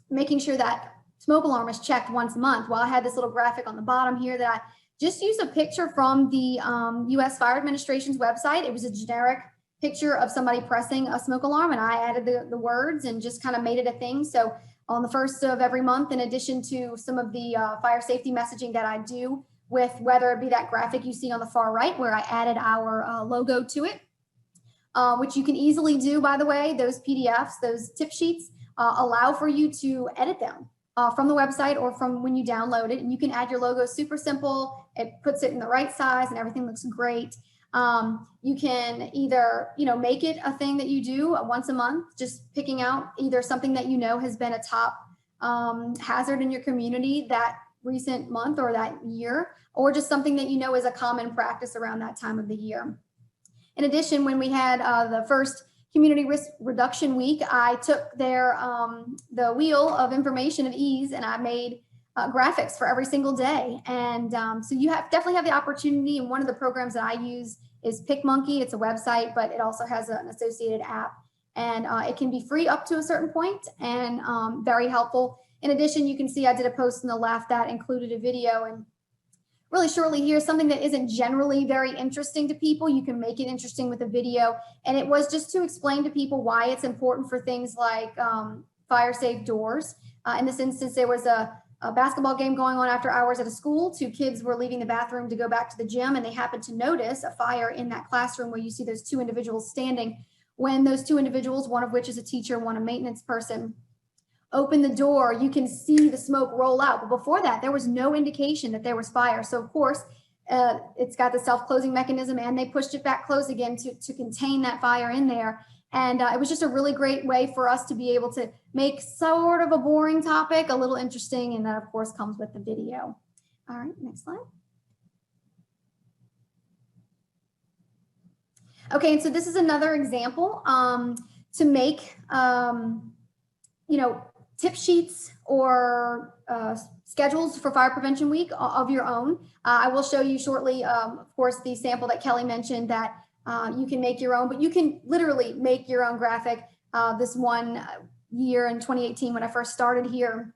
making sure that smoke alarm is checked once a month. Well, I had this little graphic on the bottom here that I just used a picture from the U.S. Fire Administration's website. It was a generic picture of somebody pressing a smoke alarm, and I added the words and just kind of made it a thing. So on the first of every month, in addition to some of the fire safety messaging that I do with, whether it be that graphic you see on the far right where I added our logo to it, which you can easily do, by the way. Those PDFs, those tip sheets allow for you to edit them from the website or from when you download it, and you can add your logo. Super simple. It puts it in the right size and everything looks great. You can either, make it a thing that you do once a month, just picking out either something that has been a top hazard in your community that recent month or that year, or just something that is a common practice around that time of the year. In addition, when we had the first Community Risk Reduction Week, I took their the wheel of information of ease and I made graphics for every single day. And so you definitely have the opportunity. And one of the programs that I use is PicMonkey. It's a website, but it also has an associated app. And it can be free up to a certain point and very helpful. In addition, you can see I did a post on the left that included a video. And really shortly, here's something that isn't generally very interesting to people. You can make it interesting with a video. And it was just to explain to people why it's important for things like fire safe doors. In this instance, there was a basketball game going on after hours at a school. 2 kids were leaving the bathroom to go back to the gym, and they happened to notice a fire in that classroom where you see those 2 individuals standing. When those 2 individuals, one of which is a teacher, one a maintenance person, open the door, you can see the smoke roll out. But before that, there was no indication that there was fire. So of course, it's got the self-closing mechanism, and they pushed it back closed again to contain that fire in there. And it was just a really great way for us to be able to make sort of a boring topic a little interesting. And that, of course, comes with the video. All right, next slide. Okay, and so this is another example to make, tip sheets or schedules for Fire Prevention Week of your own. I will show you shortly, of course, the sample that Kelly mentioned that you can make your own, but you can literally make your own graphic. This one year in 2018, when I first started here,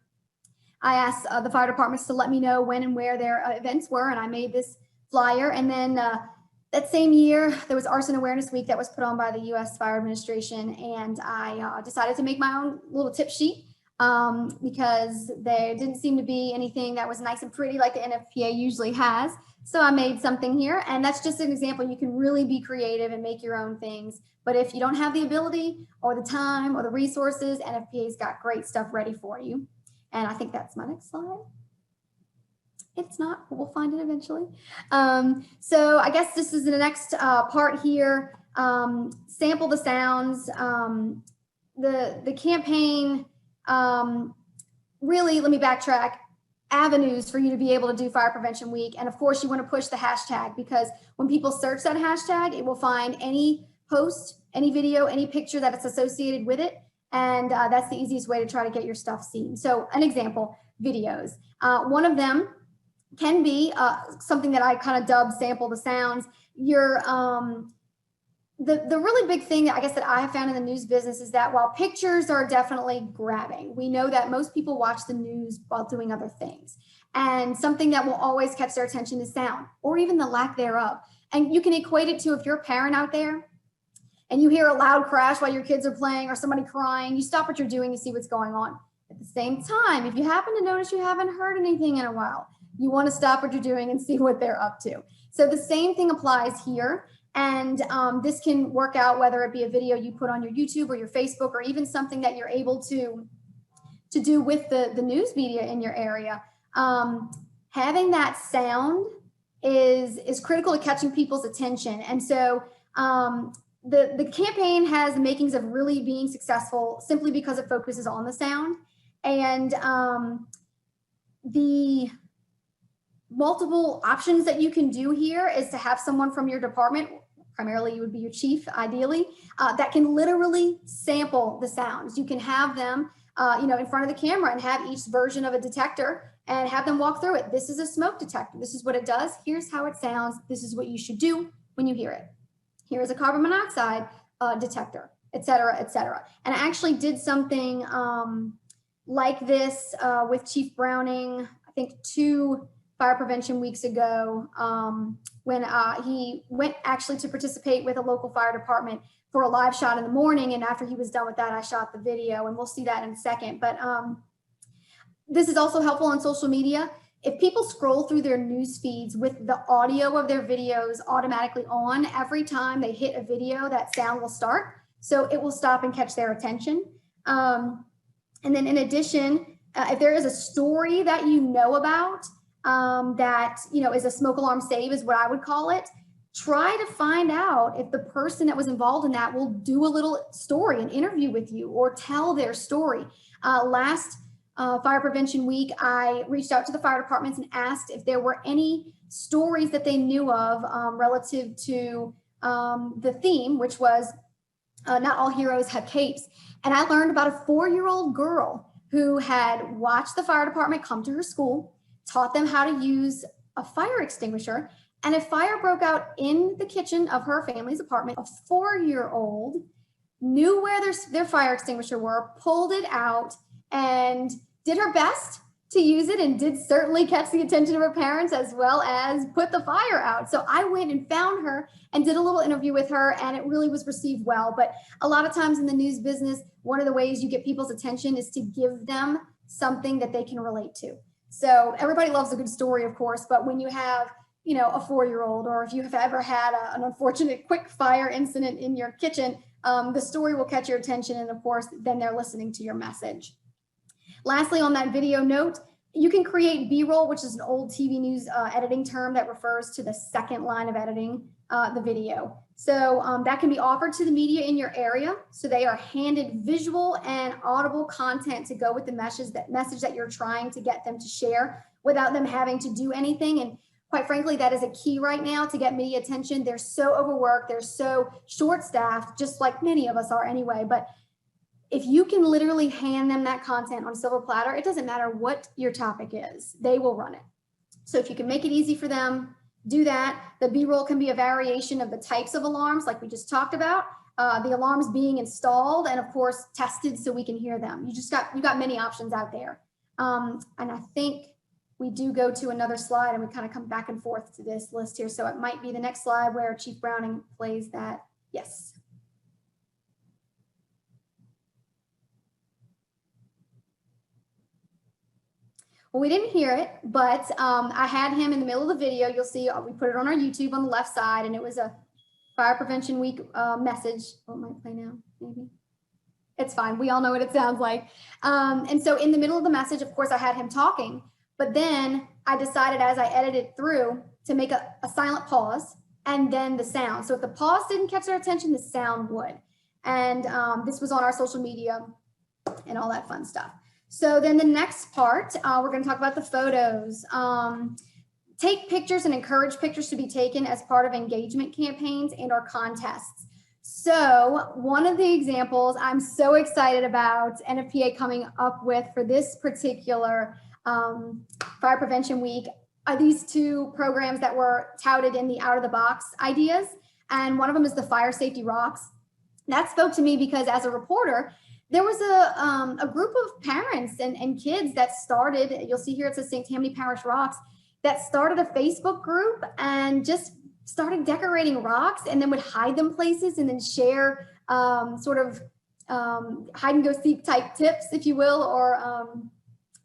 I asked the fire departments to let me know when and where their events were, and I made this flyer. And then that same year, there was Arson Awareness Week that was put on by the U.S. Fire Administration, and I decided to make my own little tip sheet because there didn't seem to be anything that was nice and pretty like the NFPA usually has. So I made something here, and that's just an example. You can really be creative and make your own things. But if you don't have the ability or the time or the resources, NFPA's got great stuff ready for you. And I think that's my next slide. It's not, but we'll find it eventually. So I guess this is the next part here. Sample the sounds. The campaign, really, let me backtrack, avenues for you to be able to do Fire Prevention Week. And of course, you want to push the hashtag, because when people search that hashtag, it will find any post, any video, any picture that it's associated with it. And that's the easiest way to try to get your stuff seen. So an example, videos. One of them can be something that I kind of dubbed sample the sounds. The really big thing that I guess that I have found in the news business is that while pictures are definitely grabbing, we know that most people watch the news while doing other things. And something that will always catch their attention is sound, or even the lack thereof. And you can equate it to, if you're a parent out there and you hear a loud crash while your kids are playing or somebody crying, you stop what you're doing, you see what's going on. At the same time, if you happen to notice you haven't heard anything in a while, you want to stop what you're doing and see what they're up to. So the same thing applies here. And this can work out whether it be a video you put on your YouTube or your Facebook, or even something that you're able to do with the news media in your area. Having that sound is critical to catching people's attention. And so the campaign has the makings of really being successful simply because it focuses on the sound. And the multiple options that you can do here is to have someone from your department, primarily you would be your chief ideally, that can literally sample the sounds. You can have them in front of the camera and have each version of a detector and have them walk through it. This is a smoke detector. This is what it does. Here's how it sounds. This is what you should do when you hear it. Here is a carbon monoxide detector, et cetera, et cetera. And I actually did something like this with Chief Browning, I think 2 Fire Prevention Weeks ago, when he went actually to participate with a local fire department for a live shot in the morning. And after he was done with that, I shot the video, and we'll see that in a second. But this is also helpful on social media. If people scroll through their news feeds with the audio of their videos automatically on, every time they hit a video, that sound will start. So it will stop and catch their attention. And then in addition, if there is a story that you know about, that is a smoke alarm save is what I would call it, try to find out if the person that was involved in that will do a little story, an interview with you, or tell their story. Last Fire Prevention Week, I reached out to the fire departments and asked if there were any stories that they knew of relative to the theme, which was not all heroes have capes. And I learned about a 4-year-old girl who had watched the fire department come to her school, taught them how to use a fire extinguisher, and a fire broke out in the kitchen of her family's apartment. A 4-year-old knew where their fire extinguisher were, pulled it out, and did her best to use it, and did certainly catch the attention of her parents as well as put the fire out. So I went and found her and did a little interview with her, and it really was received well. But a lot of times in the news business, one of the ways you get people's attention is to give them something that they can relate to. So everybody loves a good story, of course, but when you have, a 4-year-old, or if you have ever had an unfortunate quick fire incident in your kitchen, the story will catch your attention. And of course, then they're listening to your message. Lastly, on that video note, you can create B-roll, which is an old TV news editing term that refers to the second line of editing the video. So that can be offered to the media in your area. So they are handed visual and audible content to go with the message that you're trying to get them to share without them having to do anything. And quite frankly, that is a key right now to get media attention. They're so overworked, they're so short-staffed, just like many of us are anyway. But if you can literally hand them that content on a silver platter, it doesn't matter what your topic is, they will run it. So if you can make it easy for them, do that. The B-roll can be a variation of the types of alarms like we just talked about, the alarms being installed and of course tested so we can hear them. You got many options out there. And I think we do go to another slide and we kind of come back and forth to this list here. So it might be the next slide where Chief Browning plays that. Yes. Well, we didn't hear it, but I had him in the middle of the video. You'll see we put it on our YouTube on the left side, and it was a Fire Prevention Week message. Oh, it might play now, maybe. It's fine. We all know what it sounds like. And so in the middle of the message, of course, I had him talking, but then I decided as I edited through to make a silent pause and then the sound. So if the pause didn't catch their attention, the sound would. And this was on our social media and all that fun stuff. So then the next part, we're going to talk about the photos. Take pictures and encourage pictures to be taken as part of engagement campaigns and our contests. So one of the examples I'm so excited about NFPA coming up with for this particular Fire Prevention Week are these two programs that were touted in the out of the box ideas. And one of them is the Fire Safety Rocks. That spoke to me because as a reporter, there was a group of parents and kids that started, you'll see here it says St. Tammany Parish Rocks, that started a Facebook group and just started decorating rocks and then would hide them places and then share sort of hide and go seek type tips, if you will, or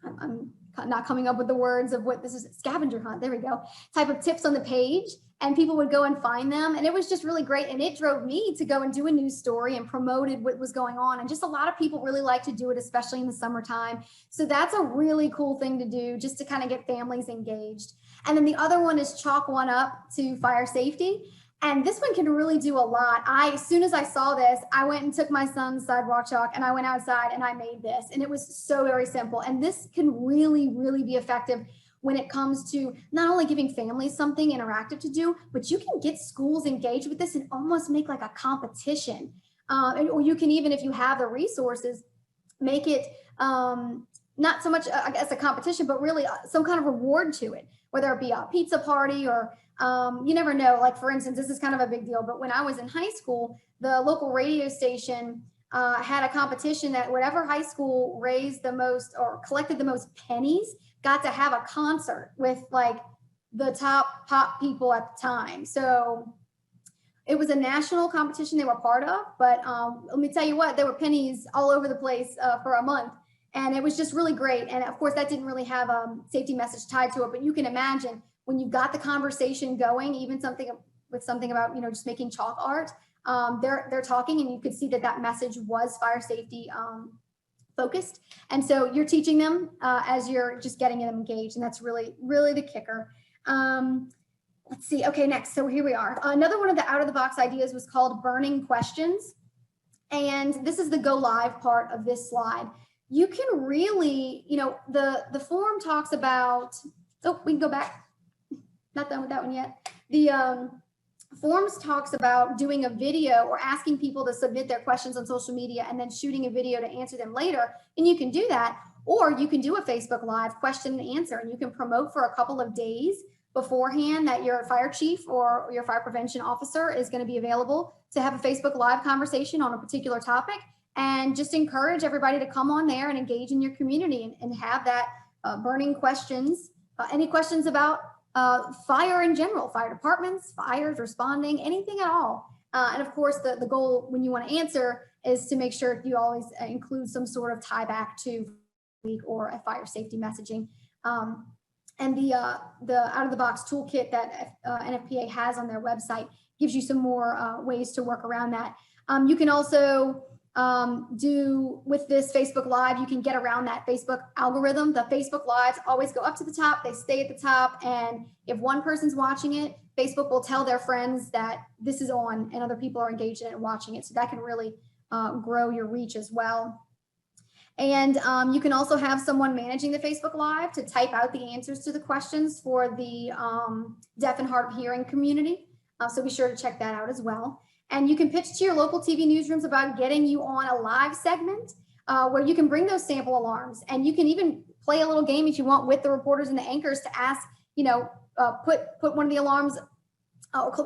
I'm not coming up with the words of what this is, scavenger hunt, there we go, type of tips on the page. And people would go and find them. And it was just really great. And it drove me to go and do a news story and promoted what was going on. And just a lot of people really like to do it, especially in the summertime. So that's a really cool thing to do just to kind of get families engaged. And then the other one is Chalk One Up to Fire Safety. And this one can really do a lot. As soon as I saw this, I went and took my son's sidewalk chalk and I went outside and I made this. And it was so very simple. And this can really, really be effective when it comes to not only giving families something interactive to do, but you can get schools engaged with this and almost make like a competition. Or you can even, if you have the resources, make it not so much, I guess, a competition, but really some kind of reward to it, whether it be a pizza party or you never know. Like, for instance, this is kind of a big deal, but when I was in high school, the local radio station had a competition that whatever high school raised the most or collected the most pennies got to have a concert with like the top pop people at the time. So it was a national competition they were part of, but let me tell you what, there were pennies all over the place for a month. And it was just really great. And of course that didn't really have a safety message tied to it, but you can imagine when you've got the conversation going, even something about, you know, just making chalk art, they're talking and you could see that that message was fire safety focused. And so you're teaching them as you're just getting them engaged. And that's really, really the kicker. Let's see. Okay, next. So here we are. Another one of the out of the box ideas was called burning questions. And this is the go live part of this slide. You can really, you know, the form talks about, oh, we can go back. Not done with that one yet. The forms talks about doing a video or asking people to submit their questions on social media and then shooting a video to answer them later. And you can do that, or you can do a Facebook Live question and answer, and you can promote for a couple of days beforehand that your fire chief or your fire prevention officer is going to be available to have a Facebook Live conversation on a particular topic, and just encourage everybody to come on there and engage in your community and have that burning questions, any questions about fire in general, fire departments, fires, responding, anything at all. And of course, the goal when you want to answer is to make sure you always include some sort of tie back to week or a fire safety messaging. And the out of the box toolkit that NFPA has on their website gives you some more ways to work around that. You can also do with this Facebook Live, you can get around that Facebook algorithm. The Facebook Lives always go up to the top, they stay at the top, and if one person's watching it, Facebook will tell their friends that this is on and other people are engaged in it and watching it. So that can really grow your reach as well. And you can also have someone managing the Facebook Live to type out the answers to the questions for the deaf and hard of hearing community. So be sure to check that out as well. And you can pitch to your local TV newsrooms about getting you on a live segment where you can bring those sample alarms, and you can even play a little game if you want with the reporters and the anchors to ask, you know, put one of the alarms,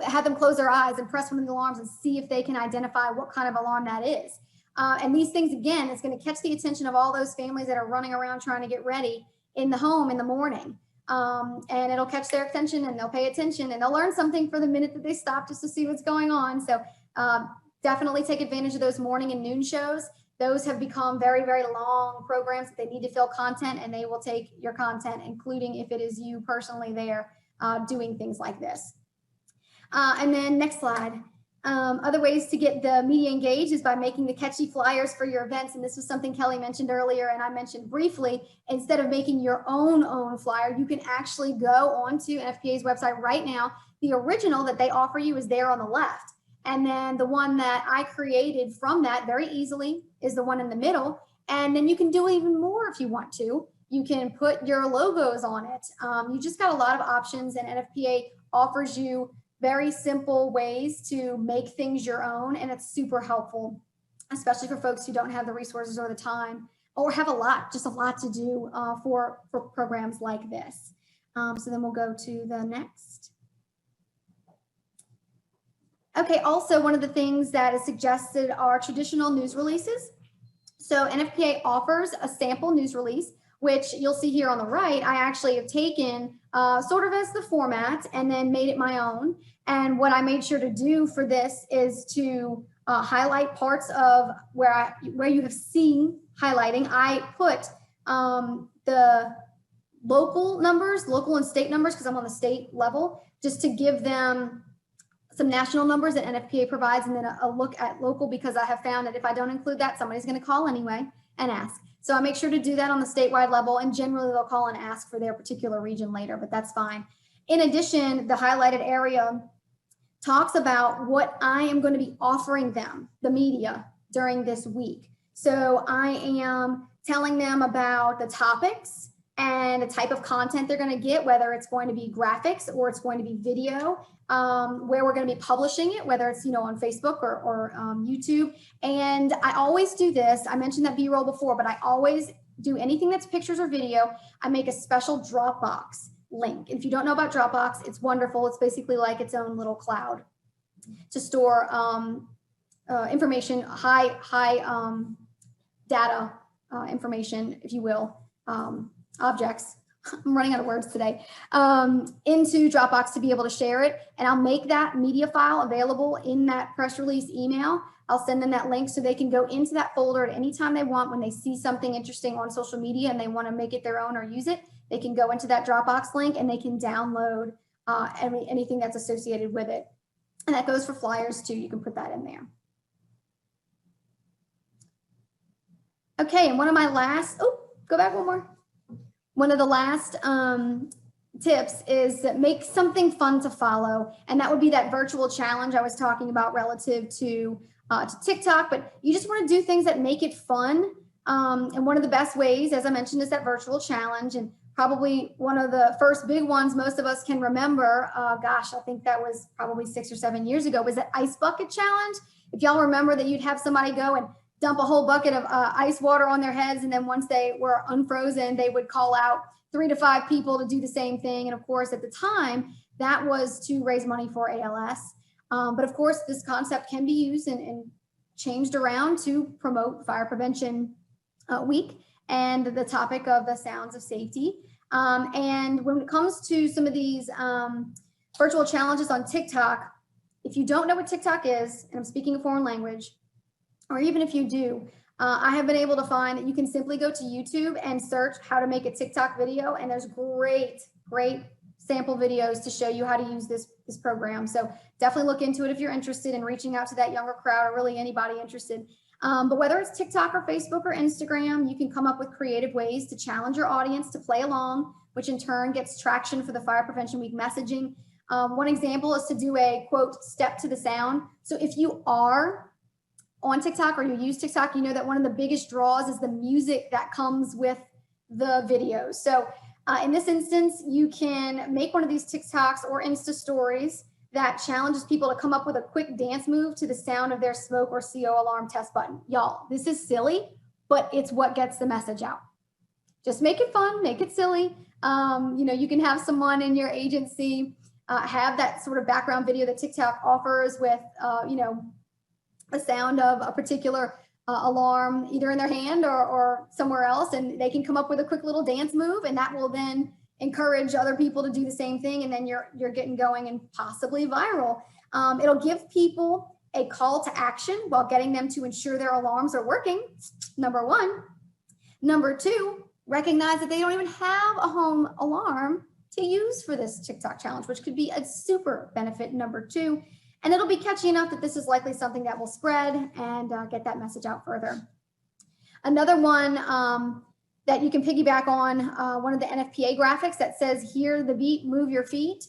have them close their eyes and press one of the alarms and see if they can identify what kind of alarm that is. And these things, again, it's going to catch the attention of all those families that are running around trying to get ready in the home in the morning. And it'll catch their attention and they'll pay attention and they'll learn something for the minute that they stop just to see what's going on. So definitely take advantage of those morning and noon shows. those have become very, very long programs that they need to fill content, and they will take your content, including if it is you personally there doing things like this. And then next slide. Other ways to get the media engaged is by making the catchy flyers for your events. And this was something Kelly mentioned earlier, and I mentioned briefly. Instead of making your own flyer, you can actually go onto NFPA's website right now. The original that they offer you is there on the left. And then the one that I created from that very easily is the one in the middle. And then you can do even more if you want to. You can put your logos on it. You just got a lot of options, and NFPA offers you very simple ways to make things your own, and it's super helpful, especially for folks who don't have the resources or the time, or have just a lot to do for programs like this. So then we'll go to the next. Okay, also one of the things that is suggested are traditional news releases. So NFPA offers a sample news release, which you'll see here on the right. I actually have taken sort of as the format and then made it my own. And what I made sure to do for this is to highlight parts of where you have seen highlighting. I put the local numbers, local and state numbers, because I'm on the state level, just to give them some national numbers that NFPA provides, and then a look at local, because I have found that if I don't include that, somebody's going to call anyway and ask. So I make sure to do that on the statewide level, and generally they'll call and ask for their particular region later, but that's fine. In addition, the highlighted area talks about what I am going to be offering them, the media, during this week. So I am telling them about the topics and the type of content they're going to get, whether it's going to be graphics or it's going to be video, where we're going to be publishing it, whether it's, on Facebook or YouTube. And I always do this. I mentioned that B-roll before, but I always do anything that's pictures or video. I make a special Dropbox link. If you don't know about Dropbox, it's wonderful. It's basically like its own little cloud to store information, high data information, if you will, objects. I'm running out of words today, into Dropbox to be able to share it. And I'll make that media file available in that press release email. I'll send them that link so they can go into that folder at any time they want. When they see something interesting on social media and they want to make it their own or use it, they can go into that Dropbox link and they can download anything that's associated with it. And that goes for flyers too. You can put that in there. Okay, and one of my last, go back one more. One of the last tips is that make something fun to follow. And that would be that virtual challenge I was talking about relative to TikTok, but you just want to do things that make it fun. And one of the best ways, as I mentioned, is that virtual challenge. And probably one of the first big ones most of us can remember, I think that was probably 6 or 7 years ago, was that ice bucket challenge. If y'all remember that you'd have somebody go and dump a whole bucket of ice water on their heads, and then once they were unfrozen, they would call out 3 to 5 people to do the same thing. And of course, at the time, that was to raise money for ALS. But of course, this concept can be used and changed around to promote Fire Prevention Week and the topic of the sounds of safety. And when it comes to some of these virtual challenges on TikTok, if you don't know what TikTok is, and I'm speaking a foreign language, or even if you do, I have been able to find that you can simply go to YouTube and search how to make a TikTok video. And there's great sample videos to show you how to use this program. So definitely look into it if you're interested in reaching out to that younger crowd, or really anybody interested. But whether it's TikTok or Facebook or Instagram, you can come up with creative ways to challenge your audience to play along, which in turn gets traction for the Fire Prevention Week messaging. One example is to do a quote, step to the sound. So if you are on TikTok or you use TikTok, you know that one of the biggest draws is the music that comes with the videos. So in this instance, you can make one of these TikToks or Insta stories that challenges people to come up with a quick dance move to the sound of their smoke or CO alarm test button. Y'all, this is silly, but it's what gets the message out. Just make it fun, make it silly. You can have someone in your agency have that sort of background video that TikTok offers with, the sound of a particular alarm, either in their hand or somewhere else, and they can come up with a quick little dance move, and that will then encourage other people to do the same thing, and then you're getting going and possibly viral. It'll give people a call to action while getting them to ensure their alarms are working, number one. Number two, recognize that they don't even have a home alarm to use for this TikTok challenge, which could be a super benefit, number two. And it'll be catchy enough that this is likely something that will spread and get that message out further. Another one that you can piggyback on, one of the NFPA graphics that says, hear the beat, move your feet,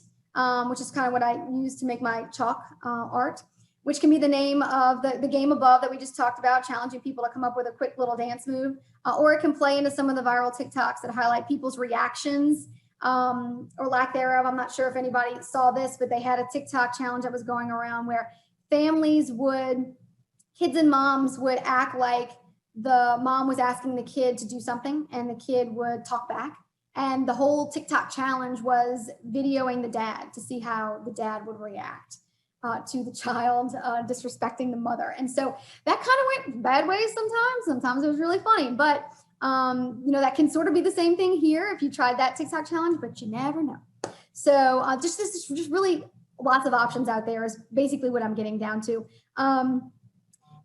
which is kind of what I use to make my chalk art, which can be the name of the game above that we just talked about, challenging people to come up with a quick little dance move, or it can play into some of the viral TikToks that highlight people's reactions or lack thereof. I'm not sure if anybody saw this, but they had a TikTok challenge that was going around where families kids and moms would act like the mom was asking the kid to do something and the kid would talk back. And the whole TikTok challenge was videoing the dad to see how the dad would react to the child disrespecting the mother. And so that kind of went bad ways sometimes. Sometimes it was really funny, but that can sort of be the same thing here if you tried that TikTok challenge, but you never know. So just really lots of options out there is basically what I'm getting down to.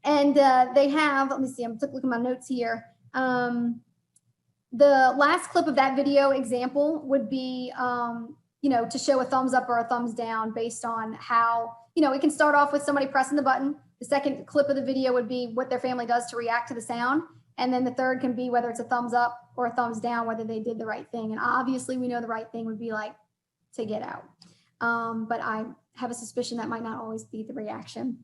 They have, let me see, I'm looking at my notes here. The last clip of that video example would be, to show a thumbs up or a thumbs down based on how, it can start off with somebody pressing the button. The second clip of the video would be what their family does to react to the sound. And then the third can be whether it's a thumbs up or a thumbs down, whether they did the right thing. And obviously we know the right thing would be like to get out. But I have a suspicion that might not always be the reaction.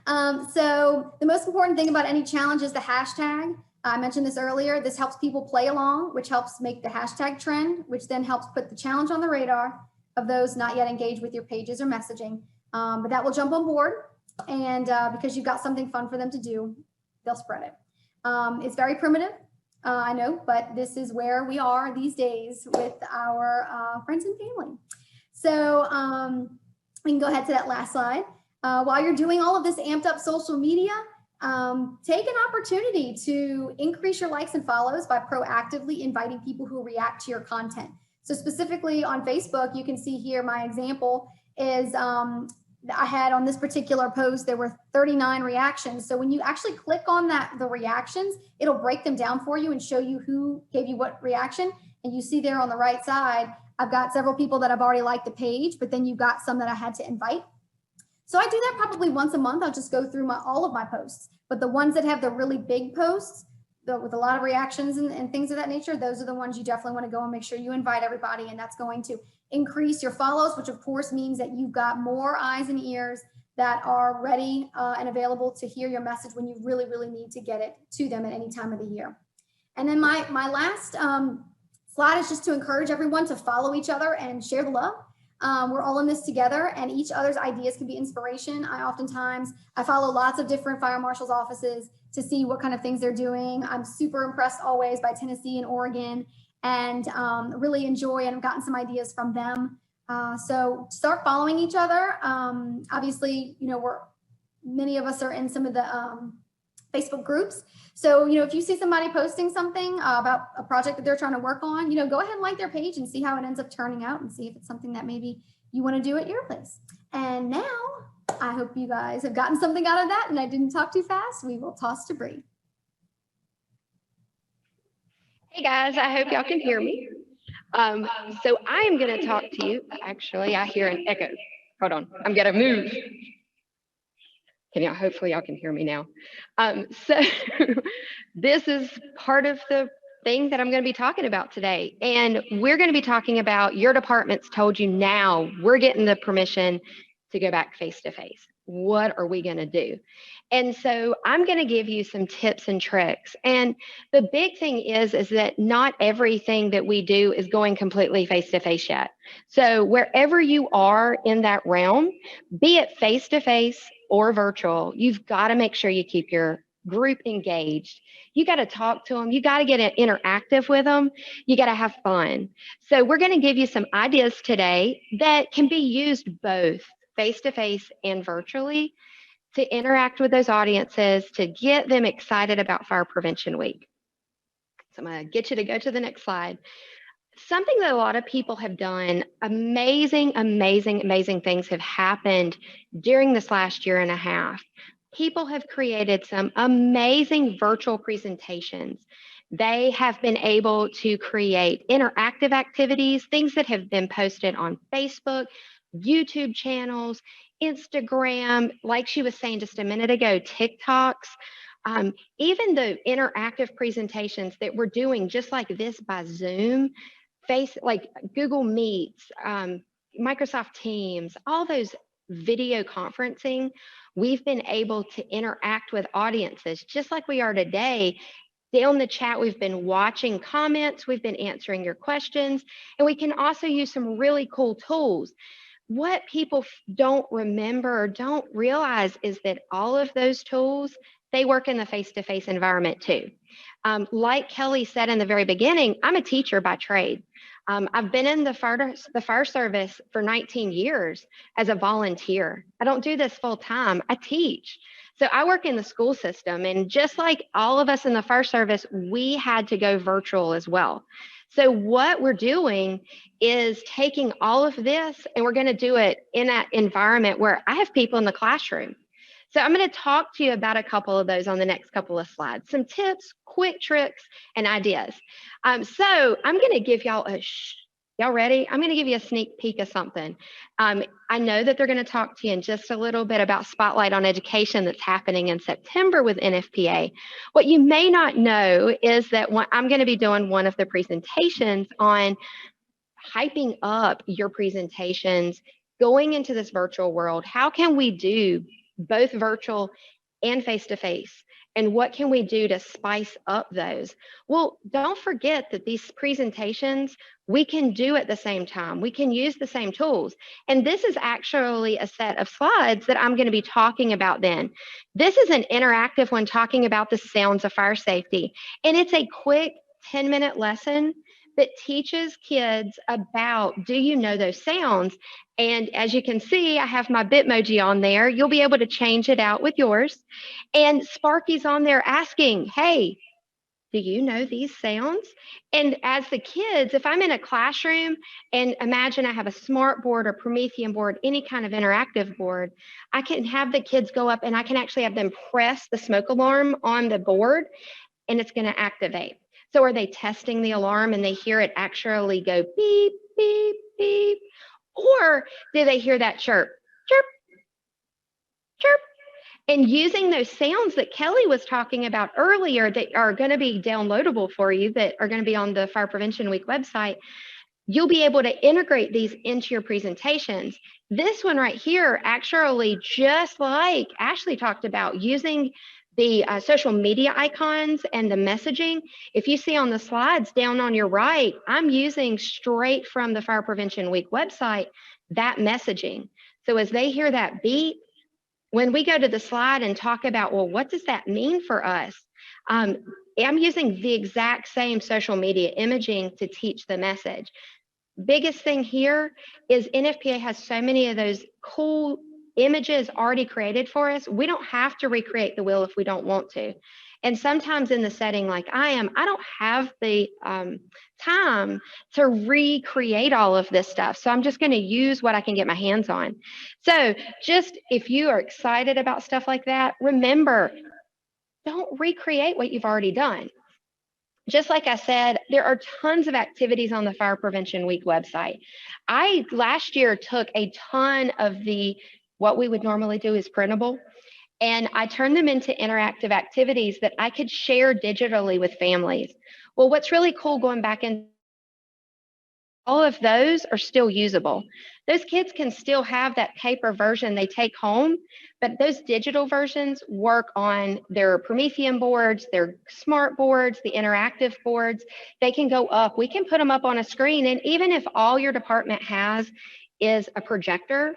So the most important thing about any challenge is the hashtag. I mentioned this earlier. This helps people play along, which helps make the hashtag trend, which then helps put the challenge on the radar of those not yet engaged with your pages or messaging. But that will jump on board. And because you've got something fun for them to do, they'll spread it. It's very primitive, I know, but this is where we are these days with our friends and family. So we can go ahead to that last slide. While you're doing all of this amped up social media, take an opportunity to increase your likes and follows by proactively inviting people who react to your content. So specifically on Facebook, you can see here my example is I had on this particular post, there were 39 reactions. So when you actually click on the reactions, it'll break them down for you and show you who gave you what reaction. And you see there on the right side, I've got several people that have already liked the page, but then you've got some that I had to invite. So I do that probably once a month. I'll just go through all of my posts, but the ones that have the really big posts with a lot of reactions and things of that nature, those are the ones you definitely want to go and make sure you invite everybody. And that's going to increase your follows, which of course means that you've got more eyes and ears that are ready and available to hear your message when you really, really need to get it to them at any time of the year. And then my last slide is just to encourage everyone to follow each other and share the love. We're all in this together and each other's ideas can be inspiration. I follow lots of different fire marshals' offices to see what kind of things they're doing. I'm super impressed always by Tennessee and Oregon and really enjoy and I've gotten some ideas from them. So start following each other. Obviously, many of us are in some of the Facebook groups. So, if you see somebody posting something about a project that they're trying to work on, go ahead and like their page and see how it ends up turning out and see if it's something that maybe you want to do at your place. And now I hope you guys have gotten something out of that and I didn't talk too fast. We will toss to Bree. Hey guys, I hope y'all can hear me. So I am going to talk to you. Actually, I hear an echo. Hold on, I'm going to move. Hopefully y'all can hear me now. So this is part of the thing that I'm going to be talking about today. And we're going to be talking about your department's told you now we're getting the permission to go back face to face. What are we going to do? And so I'm going to give you some tips and tricks. And the big thing is that not everything that we do is going completely face to face yet. So wherever you are in that realm, be it face to face or virtual, you've got to make sure you keep your group engaged. You got to talk to them. You got to get interactive with them. You got to have fun. So we're going to give you some ideas today that can be used both face-to-face and virtually to interact with those audiences, to get them excited about Fire Prevention Week. So I'm going to get you to go to the next slide. something that a lot of people have done, amazing, amazing, amazing things have happened during this last year and a half. People have created some amazing virtual presentations. They have been able to create interactive activities, things that have been posted on Facebook, YouTube channels, Instagram, like she was saying just a minute ago, TikToks. Even the interactive presentations that we're doing just like this by Zoom, like Google Meets, Microsoft Teams, all those video conferencing, we've been able to interact with audiences just like we are today. Down the chat, we've been watching comments, we've been answering your questions, and we can also use some really cool tools. What people don't remember or don't realize is that all of those tools, they work in the face-to-face environment too. Like Kelly said in the very beginning, I'm a teacher by trade. I've been in the fire service for 19 years as a volunteer. I don't do this full time, I teach. So I work in the school system, and just like all of us in the fire service, we had to go virtual as well. So what we're doing is taking all of this, and we're going to do it in an environment where I have people in the classroom. So I'm going to talk to you about a couple of those on the next couple of slides, some tips, quick tricks, and ideas. So I'm going to give y'all y'all ready? I'm going to give you a sneak peek of something. I know that they're going to talk to you in just a little bit about Spotlight on Education that's happening in September with NFPA. What you may not know is that I'm going to be doing one of the presentations on hyping up your presentations, going into this virtual world. How can we do both virtual and face-to-face? And what can we do to spice up those? Well, don't forget that these presentations, we can do at the same time. We can use the same tools. And this is actually a set of slides that I'm going to be talking about then. This is an interactive one talking about the sounds of fire safety. And it's a quick 10-minute lesson that teaches kids about, do you know those sounds? And as you can see, I have my Bitmoji on there. You'll be able to change it out with yours. And Sparky's on there asking, hey, do you know these sounds? And as the kids, if I'm in a classroom and imagine I have a smart board or Promethean board, any kind of interactive board, I can have the kids go up and I can actually have them press the smoke alarm on the board and it's going to activate. So are they testing the alarm and they hear it actually go beep, beep, beep? Or do they hear that chirp, chirp, chirp? And using those sounds that Kelly was talking about earlier that are going to be downloadable for you, that are going to be on the Fire Prevention Week website, you'll be able to integrate these into your presentations. This one right here, actually, just like Ashley talked about, using the social media icons and the messaging. If you see on the slides down on your right, I'm using straight from the Fire Prevention Week website, that messaging. So as they hear that beep, when we go to the slide and talk about, well, what does that mean for us? I'm using the exact same social media imaging to teach the message. Biggest thing here is NFPA has so many of those cool images already created for us. We don't have to recreate the wheel if we don't want to. And sometimes in the setting like I am, I don't have the time to recreate all of this stuff. So I'm just going to use what I can get my hands on. So just if you are excited about stuff like that, remember, don't recreate what you've already done. Just like I said, there are tons of activities on the Fire Prevention Week website. I last year took a ton of what we would normally do is printable, and I turned them into interactive activities that I could share digitally with families. Well, what's really cool going back in, all of those are still usable. Those kids can still have that paper version they take home, but those digital versions work on their Promethean boards, their smart boards, the interactive boards. They can go up. We can put them up on a screen. And even if all your department has is a projector,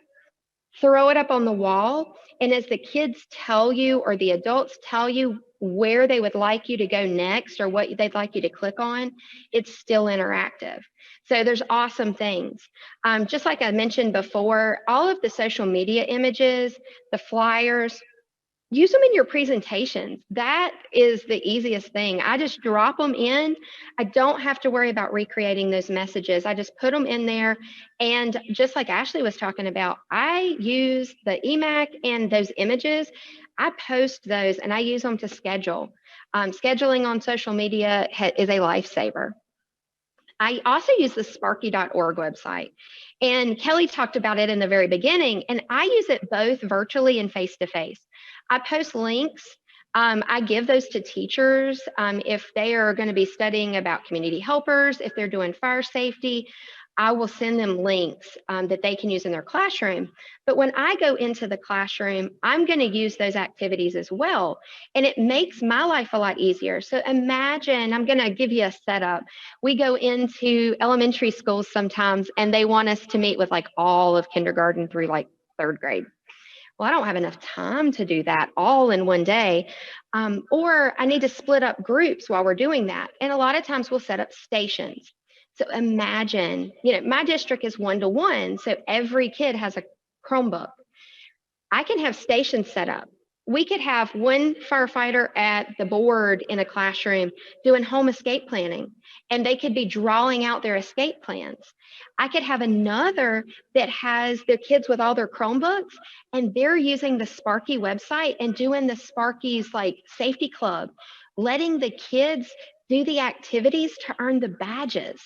throw it up on the wall. And as the kids tell you or the adults tell you where they would like you to go next or what they'd like you to click on, it's still interactive. So there's awesome things. Just like I mentioned before, all of the social media images, the flyers, use them in your presentations. That is the easiest thing. I just drop them in. I don't have to worry about recreating those messages. I just put them in there. And just like Ashley was talking about, I use the EMAC and those images. I post those and I use them to schedule. Scheduling on social media is a lifesaver. I also use the sparky.org website, and Kelly talked about it in the very beginning, and I use it both virtually and face-to-face. I post links. I give those to teachers if they are going to be studying about community helpers, if they're doing fire safety. I will send them links that they can use in their classroom. But when I go into the classroom, I'm going to use those activities as well. And it makes my life a lot easier. So imagine, I'm going to give you a setup. We go into elementary schools sometimes, and they want us to meet with like all of kindergarten through like third grade. Well, I don't have enough time to do that all in one day. Or I need to split up groups while we're doing that. And a lot of times we'll set up stations. So imagine, my district is 1-to-1. So every kid has a Chromebook. I can have stations set up. We could have one firefighter at the board in a classroom doing home escape planning, and they could be drawing out their escape plans. I could have another that has their kids with all their Chromebooks, and they're using the Sparky website and doing the Sparky's like safety club, letting the kids do the activities to earn the badges.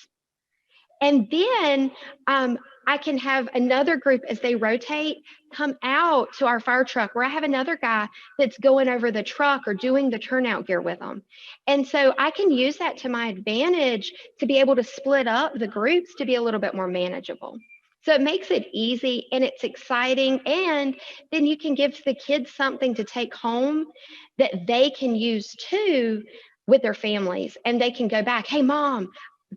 And then I can have another group as they rotate come out to our fire truck, where I have another guy that's going over the truck or doing the turnout gear with them. And so I can use that to my advantage to be able to split up the groups to be a little bit more manageable. So it makes it easy and it's exciting. And then you can give the kids something to take home that they can use too with their families. And they can go back, hey, Mom,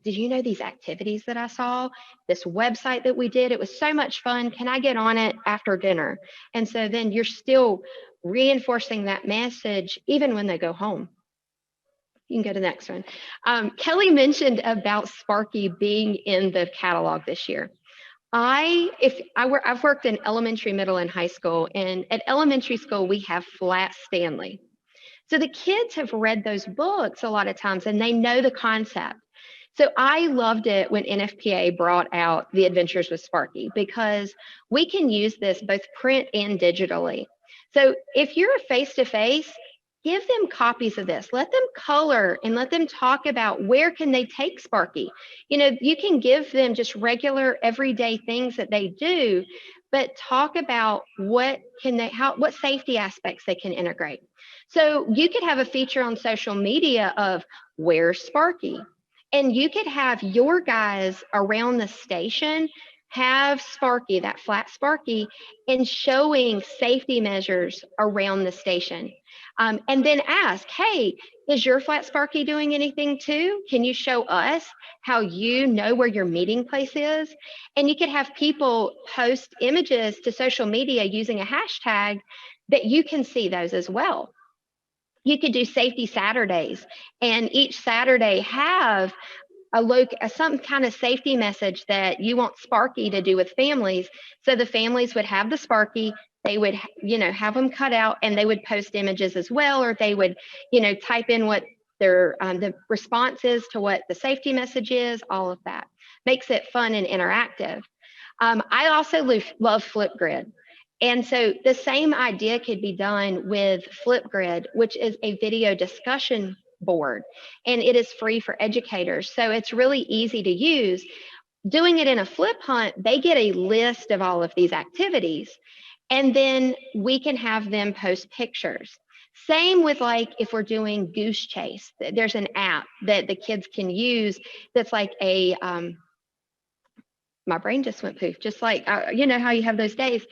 did you know these activities that I saw? This website that we did, it was so much fun. Can I get on it after dinner? And so then you're still reinforcing that message even when they go home. You can go to the next one. Kelly mentioned about Sparky being in the catalog this year. I've worked in elementary, middle, and high school, and at elementary school, we have Flat Stanley. So the kids have read those books a lot of times, and they know the concept. So I loved it when NFPA brought out the Adventures with Sparky, because we can use this both print and digitally. So if you're a face-to-face, give them copies of this. Let them color and let them talk about where can they take Sparky. You can give them just regular everyday things that they do, but talk about what safety aspects they can integrate. So you could have a feature on social media of where's Sparky? And you could have your guys around the station have Sparky, that flat Sparky, and showing safety measures around the station. And then ask, hey, is your flat Sparky doing anything too? Can you show us how you know where your meeting place is? And you could have people post images to social media using a hashtag that you can see those as well. You could do safety Saturdays, and each Saturday have some kind of safety message that you want Sparky to do with families. So the families would have the Sparky, they would, have them cut out, and they would post images as well, or they would, type in what their the response is to what the safety message is. All of that makes it fun and interactive. I also love Flipgrid. And so the same idea could be done with Flipgrid, which is a video discussion board, and it is free for educators. So it's really easy to use. Doing it in a flip hunt, they get a list of all of these activities, and then we can have them post pictures. Same with like if we're doing Goose Chase, there's an app that the kids can use that's like a my brain just went poof, just like, how you have those days.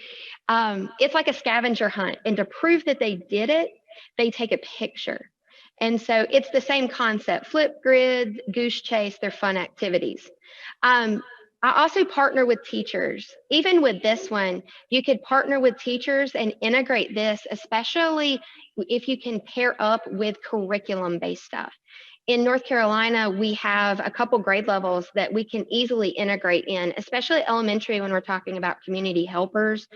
It's like a scavenger hunt. And to prove that they did it, they take a picture. And so it's the same concept. Flipgrid, Goose Chase, they're fun activities. I also partner with teachers. Even with this one, you could partner with teachers and integrate this, especially if you can pair up with curriculum-based stuff. In North Carolina, we have a couple grade levels that we can easily integrate in, especially elementary when we're talking about community helpers.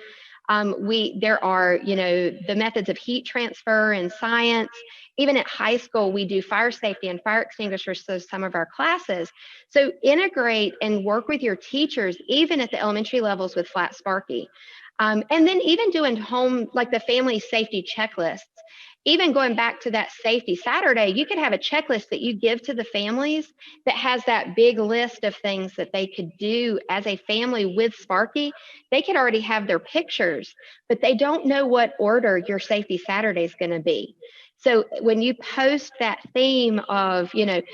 There are, the methods of heat transfer in science. Even at high school, we do fire safety and fire extinguishers, so some of our classes. So integrate and work with your teachers, even at the elementary levels with Flat Sparky. And then even doing home, like the family safety checklists. Even going back to that safety Saturday, you could have a checklist that you give to the families that has that big list of things that they could do as a family with Sparky. They could already have their pictures, but they don't know what order your safety Saturday is going to be. So when you post that theme of, do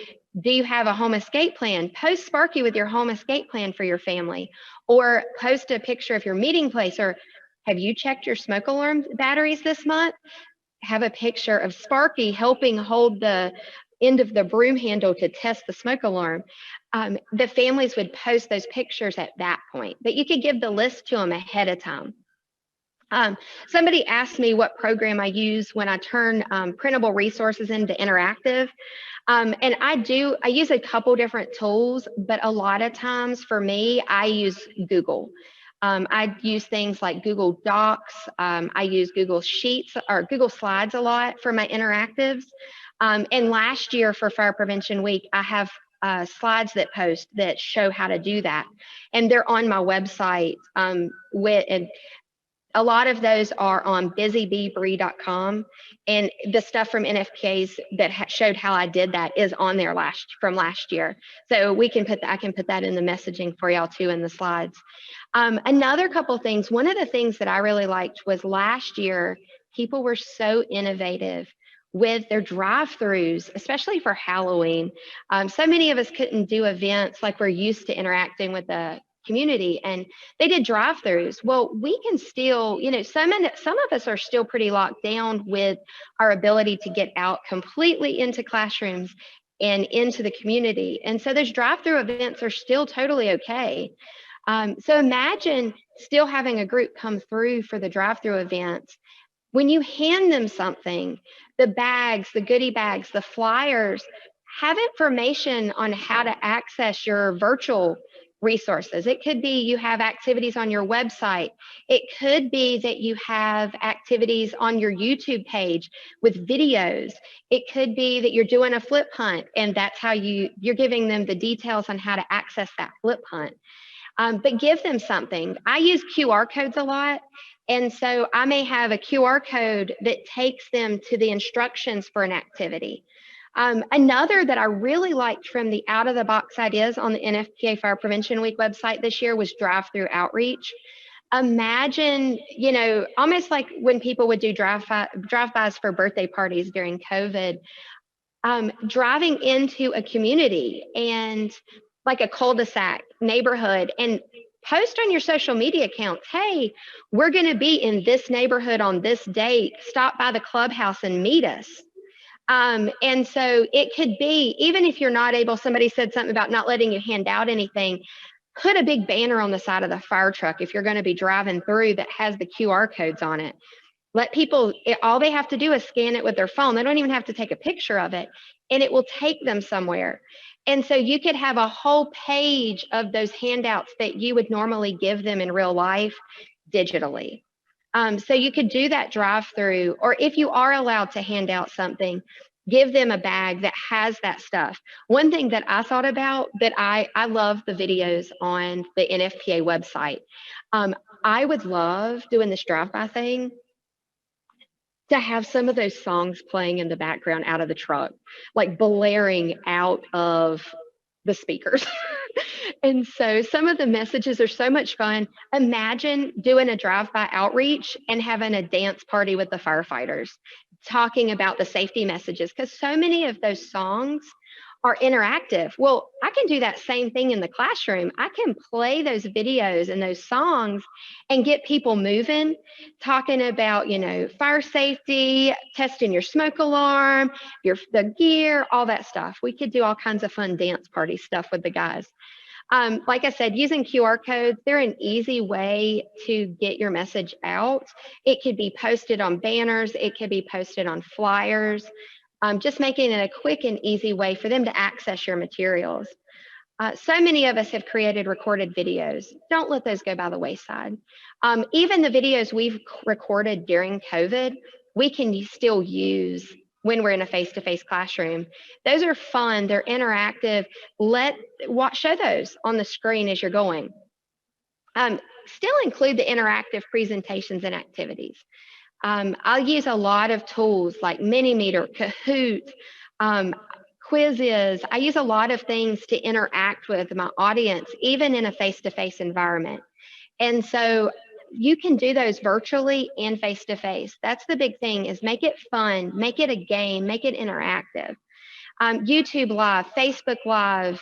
you have a home escape plan? Post Sparky with your home escape plan for your family, or post a picture of your meeting place, or have you checked your smoke alarm batteries this month? Have a picture of Sparky helping hold the end of the broom handle to test the smoke alarm. The families would post those pictures at that point, but you could give the list to them ahead of time. Somebody asked me what program I use when I turn printable resources into interactive. And I use a couple different tools, but a lot of times for me, I use Google. I use things like Google Docs. I use Google Sheets or Google Slides a lot for my interactives. And last year for Fire Prevention Week, I have slides that post that show how to do that. And they're on my website. And a lot of those are on busybeebree.com. And the stuff from NFPAs that showed how I did that is on there from last year. So I can put that in the messaging for y'all too in the slides. Another couple things, one of the things that I really liked was last year, people were so innovative with their drive-throughs, especially for Halloween. So many of us couldn't do events like we're used to interacting with the community, and they did drive-throughs. Well, we can still, some of us are still pretty locked down with our ability to get out completely into classrooms and into the community. And so those drive-through events are still totally okay. So imagine still having a group come through for the drive-through events. When you hand them something, the bags, the goodie bags, the flyers, have information on how to access your virtual resources. It could be you have activities on your website. It could be that you have activities on your YouTube page with videos. It could be that you're doing a flip hunt, and that's how you're giving them the details on how to access that flip hunt. But give them something. I use QR codes a lot. And so I may have a QR code that takes them to the instructions for an activity. Another that I really liked from the out-of-the-box ideas on the NFPA Fire Prevention Week website this year was drive-through outreach. Imagine, almost like when people would do drive-bys for birthday parties during COVID, driving into a community and like a cul-de-sac neighborhood and post on your social media accounts, hey, we're going to be in this neighborhood on this date, stop by the clubhouse and meet us. And so it could be, even if you're not able, somebody said something about not letting you hand out anything, put a big banner on the side of the fire truck if you're going to be driving through that has the QR codes on it. Let people, all they have to do is scan it with their phone. They don't even have to take a picture of it, and it will take them somewhere. And so you could have a whole page of those handouts that you would normally give them in real life digitally. So you could do that drive-through, or if you are allowed to hand out something, give them a bag that has that stuff. One thing that I thought about that I love the videos on the NFPA website. I would love doing this drive-by thing to have some of those songs playing in the background out of the truck, like blaring out of the speakers. And so some of the messages are so much fun. Imagine doing a drive-by outreach and having a dance party with the firefighters, talking about the safety messages, because so many of those songs are interactive. Well, I can do that same thing in the classroom. I can play those videos and those songs and get people moving, talking about, fire safety, testing your smoke alarm, the gear, all that stuff. We could do all kinds of fun dance party stuff with the guys. Like I said, using QR codes, they're an easy way to get your message out. It could be posted on banners. It could be posted on flyers. Just making it a quick and easy way for them to access your materials. So many of us have created recorded videos. Don't let those go by the wayside. Even the videos we've recorded during COVID, we can still use when we're in a face-to-face classroom. Those are fun, they're interactive. Show those on the screen as you're going. Still include the interactive presentations and activities. I'll use a lot of tools like Minimeter, Kahoot, quizzes. I use a lot of things to interact with my audience, even in a face-to-face environment. And so you can do those virtually and face-to-face. That's the big thing, is make it fun, make it a game, make it interactive. YouTube Live, Facebook Live,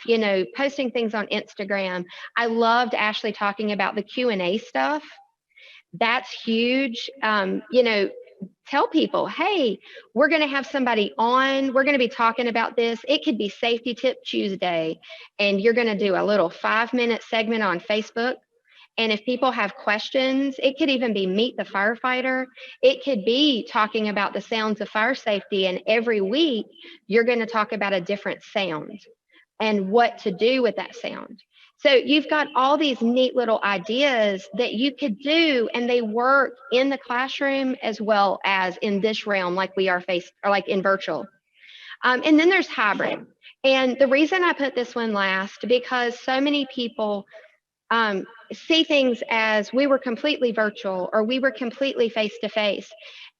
posting things on Instagram. I loved Ashley talking about the Q&A stuff. That's huge. Tell people, hey, we're going to have somebody on. We're going to be talking about this. It could be Safety Tip Tuesday, and you're going to do a little 5-minute segment on Facebook. And if people have questions, it could even be Meet the Firefighter. It could be talking about the sounds of fire safety. And every week, you're going to talk about a different sound and what to do with that sound. So you've got all these neat little ideas that you could do, and they work in the classroom as well as in this realm, like we are like in virtual. And then there's hybrid. And the reason I put this one last, because so many people see things as we were completely virtual or we were completely face-to-face.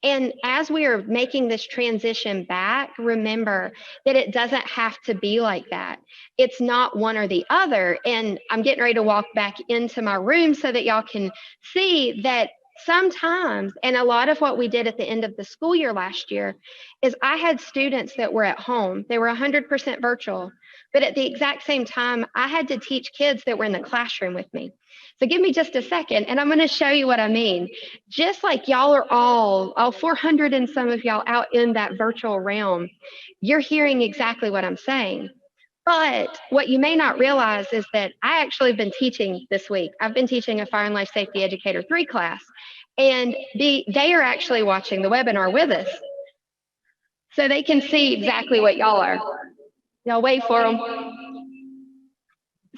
And as we are making this transition back, remember that it doesn't have to be like that. It's not one or the other. And I'm getting ready to walk back into my room so that y'all can see that sometimes, and a lot of what we did at the end of the school year last year, is I had students that were at home. They were 100% virtual. But at the exact same time, I had to teach kids that were in the classroom with me. So give me just a second, and I'm going to show you what I mean. Just like y'all are all 400 and some of y'all out in that virtual realm, you're hearing exactly what I'm saying. But what you may not realize is that I actually have been teaching this week. I've been teaching a Fire and Life Safety Educator 3 class, and they are actually watching the webinar with us. So they can see exactly what y'all are. Y'all wait for them.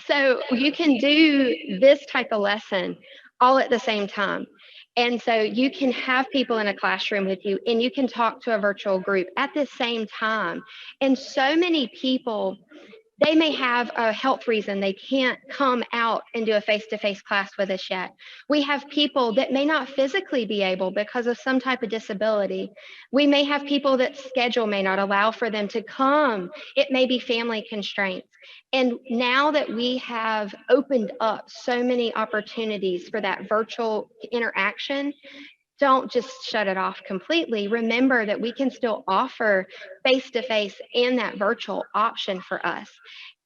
So you can do this type of lesson all at the same time. And so you can have people in a classroom with you, and you can talk to a virtual group at the same time. And so many people, they may have a health reason they can't come out and do a face-to-face class with us yet. We have people that may not physically be able because of some type of disability. We may have people that schedule may not allow for them to come. It may be family constraints. And now that we have opened up so many opportunities for that virtual interaction, don't just shut it off completely. Remember that we can still offer face-to-face and that virtual option for us.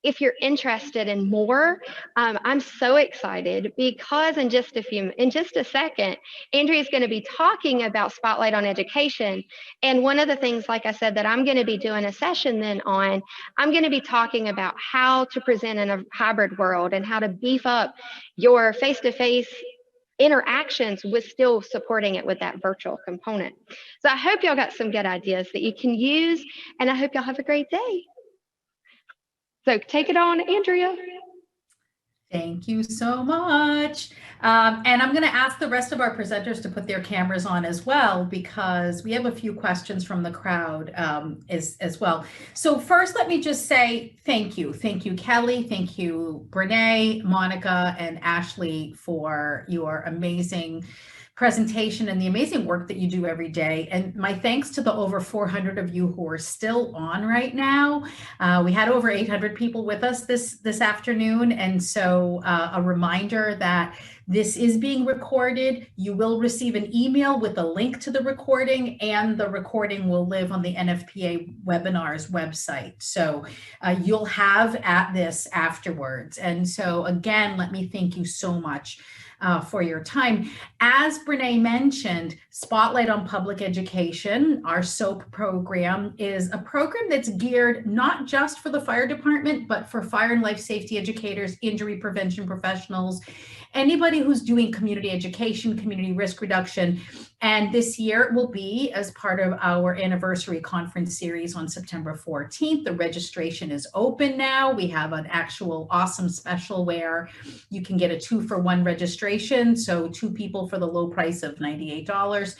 If you're interested in more, I'm so excited because in just a second, Andrea's going to be talking about Spotlight on Education. And one of the things, like I said, that I'm going to be doing a session then on, I'm going to be talking about how to present in a hybrid world and how to beef up your face-to-face interactions with still supporting it with that virtual component. So I hope y'all got some good ideas that you can use, and I hope y'all have a great day. So take it on, Andrea. Thank you so much. And I'm going to ask the rest of our presenters to put their cameras on as well, because we have a few questions from the crowd as well. So first, let me just say thank you. Thank you, Kelly. Thank you, Brene, Monica, and Ashley for your amazing presentation and the amazing work that you do every day. And my thanks to the over 400 of you who are still on right now. We had over 800 people with us this afternoon. And so a reminder that this is being recorded. You will receive an email with a link to the recording, and the recording will live on the NFPA webinars website. So you'll have at this afterwards. And so again, let me thank you so much for your time. As Brene mentioned, Spotlight on Public Education, our SOAP program, is a program that's geared not just for the fire department, but for fire and life safety educators, injury prevention professionals, anybody who's doing community education, community risk reduction. And this year it will be as part of our anniversary conference series on September 14th. The registration is open now. We have an actual awesome special where you can get a 2-for-1 registration. So 2 people for the low price of $98.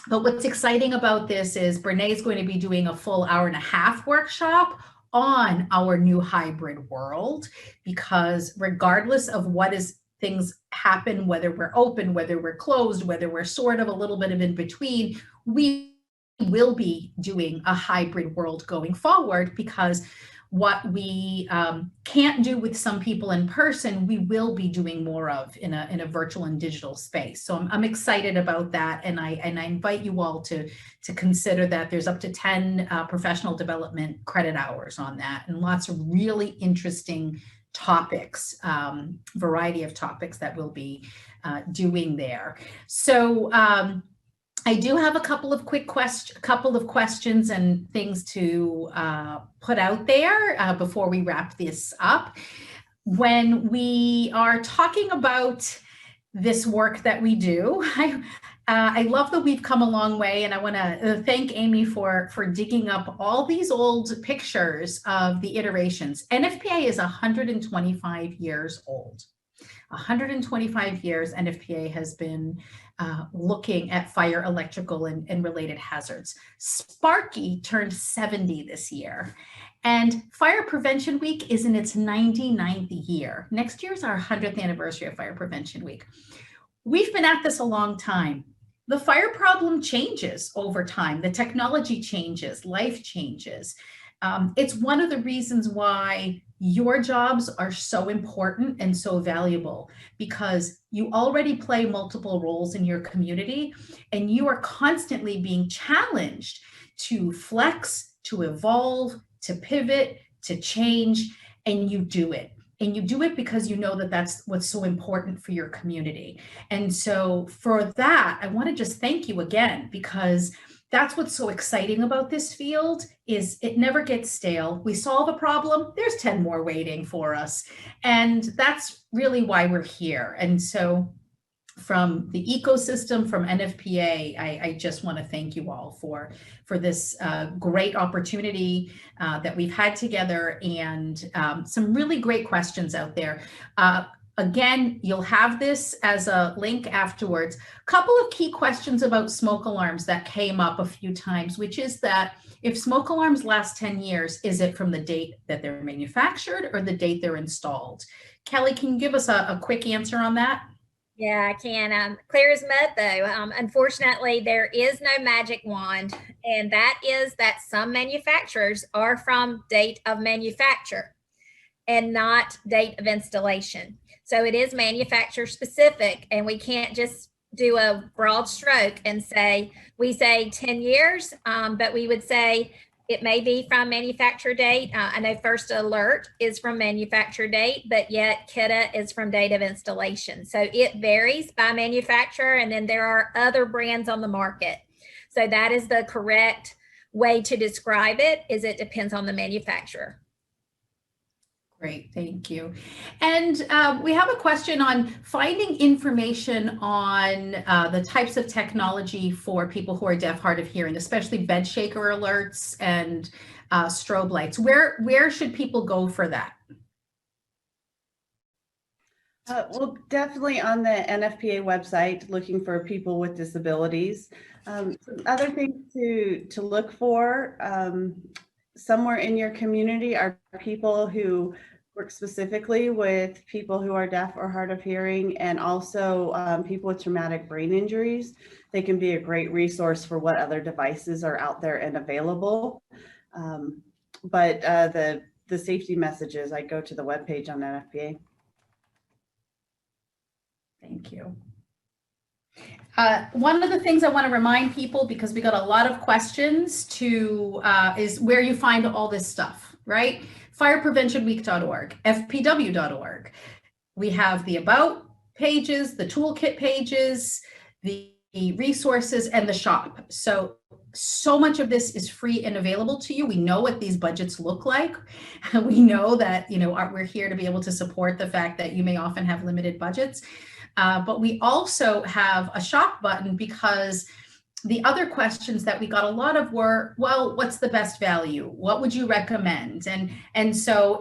But what's exciting about this is Brene is going to be doing a full 1.5-hour workshop on our new hybrid world, because regardless of what is things happen, whether we're open, whether we're closed, whether we're sort of a little bit of in between, we will be doing a hybrid world going forward, because what we can't do with some people in person, we will be doing more of in a virtual and digital space. So I'm excited about that, and I invite you all to consider that. There's up to 10 professional development credit hours on that, and lots of really interesting topics, variety of topics that we'll be doing there. So I do have a couple of questions and things to put out there before we wrap this up. When we are talking about this work that we do, I love that we've come a long way, and I want to thank Amy for digging up all these old pictures of the iterations. NFPA is 125 years old. 125 years NFPA has been looking at fire, electrical, and related hazards. Sparky turned 70 this year, and Fire Prevention Week is in its 99th year. Next year is our 100th anniversary of Fire Prevention Week. We've been at this a long time. The fire problem changes over time. The technology changes, life changes. It's one of the reasons why your jobs are so important and so valuable, because you already play multiple roles in your community, and you are constantly being challenged to flex, to evolve, to pivot, to change, and you do it. And you do it because you know that that's what's so important for your community. And so for that, I want to just thank you again, because that's what's so exciting about this field, is it never gets stale. We solve a problem, there's 10 more waiting for us. And that's really why we're here. And so from the ecosystem, from NFPA, I just want to thank you all for this great opportunity that we've had together, and some really great questions out there. Again, you'll have this as a link afterwards. A couple of key questions about smoke alarms that came up a few times, which is that if smoke alarms last 10 years, is it from the date that they're manufactured or the date they're installed? Kelly, can you give us a quick answer on that? Yeah, I can. Clear as mud, though. Unfortunately, there is no magic wand, and that is that some manufacturers are from date of manufacture and not date of installation. So it is manufacturer specific, and we can't just do a broad stroke and say, we say 10 years, but we would say it may be from manufacturer date. I know First Alert is from manufacturer date, but yet Kidda is from date of installation. So it varies by manufacturer, and then there are other brands on the market. So that is the correct way to describe it, is it depends on the manufacturer. Great, thank you. And we have a question on finding information on the types of technology for people who are deaf, hard of hearing, especially bed shaker alerts and strobe lights. Where should people go for that? Well, definitely on the NFPA website, looking for people with disabilities. Other things to look for somewhere in your community are people who work specifically with people who are deaf or hard of hearing, and also people with traumatic brain injuries. They can be a great resource for what other devices are out there and available. But the safety messages, I go to the webpage on NFPA. Thank you. One of the things I want to remind people, because we got a lot of questions to, is where you find all this stuff, right? Firepreventionweek.org, fpw.org. We have the about pages, the toolkit pages, the resources, and the shop. So So much of this is free and available to you. We know what these budgets look like. We know that, we're here to be able to support the fact that you may often have limited budgets. But we also have a shop button, because the other questions that we got a lot of were, well, what's the best value? What would you recommend? And so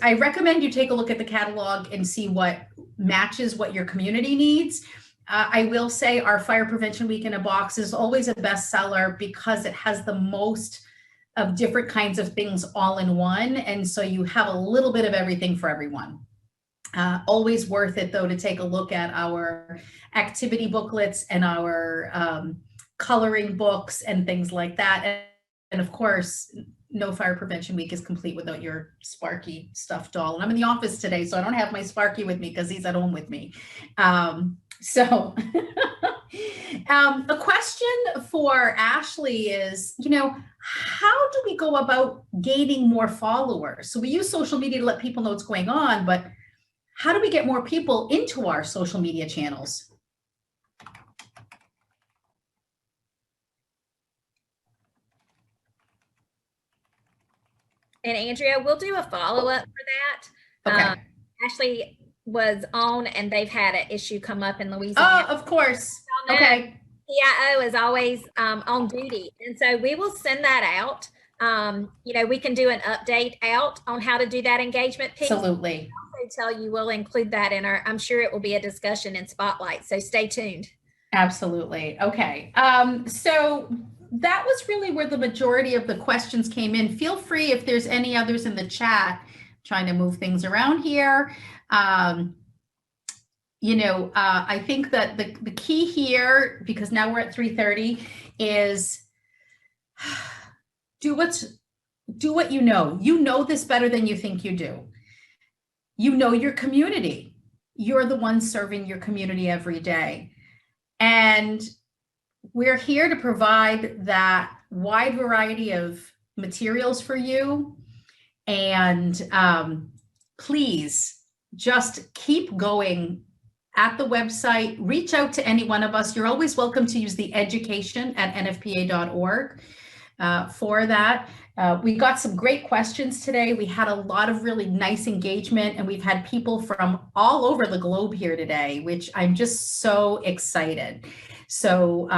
I recommend you take a look at the catalog and see what matches what your community needs. I will say our Fire Prevention Week in a Box is always a bestseller because it has the most of different kinds of things all in one. And so you have a little bit of everything for everyone. Always worth it, though, to take a look at our activity booklets and our coloring books and things like that. And of course, no Fire Prevention Week is complete without your Sparky stuffed doll. And I'm in the office today, so I don't have my Sparky with me because he's at home with me. So the question for Ashley is, how do we go about gaining more followers? So we use social media to let people know what's going on, but how do we get more people into our social media channels? And Andrea, we'll do a follow-up for that. Okay. Ashley was on, and they've had an issue come up in Louisiana. Oh, of course. Okay. PIO is always on duty. And so we will send that out. We can do an update out on how to do that engagement piece. Absolutely. I'll also tell you, we'll include that in I'm sure it will be a discussion in Spotlight. So stay tuned. Absolutely. Okay. So that was really where the majority of the questions came in. Feel free, if there's any others in the chat, trying to move things around here. I think that the key here, because now we're at 3:30, is do what you know. You know this better than you think you do. You know your community. You're the one serving your community every day. And we're here to provide that wide variety of materials for you. And please just keep going at the website. Reach out to any one of us. You're always welcome to use the education@nfpa.org for that. We got some great questions today. We had a lot of really nice engagement, and we've had people from all over the globe here today, which I'm just so excited. So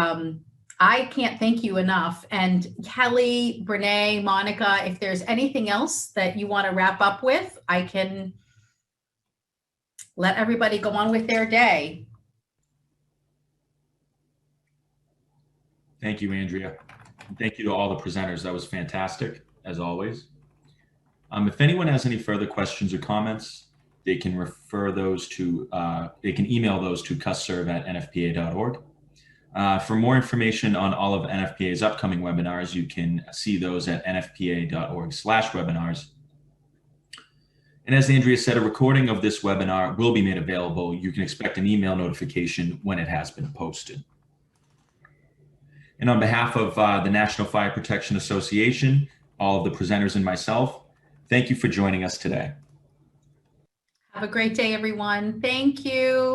I can't thank you enough. And Kelly, Brene, Monica, if there's anything else that you want to wrap up with, I can let everybody go on with their day. Thank you, Andrea. Thank you to all the presenters. That was fantastic, as always. If anyone has any further questions or comments, they can refer those to, they can email those to custserve@nfpa.org. For more information on all of NFPA's upcoming webinars, you can see those at nfpa.org/webinars. And as Andrea said, a recording of this webinar will be made available. You can expect an email notification when it has been posted. And on behalf of the National Fire Protection Association, all of the presenters and myself, thank you for joining us today. Have a great day, everyone. Thank you.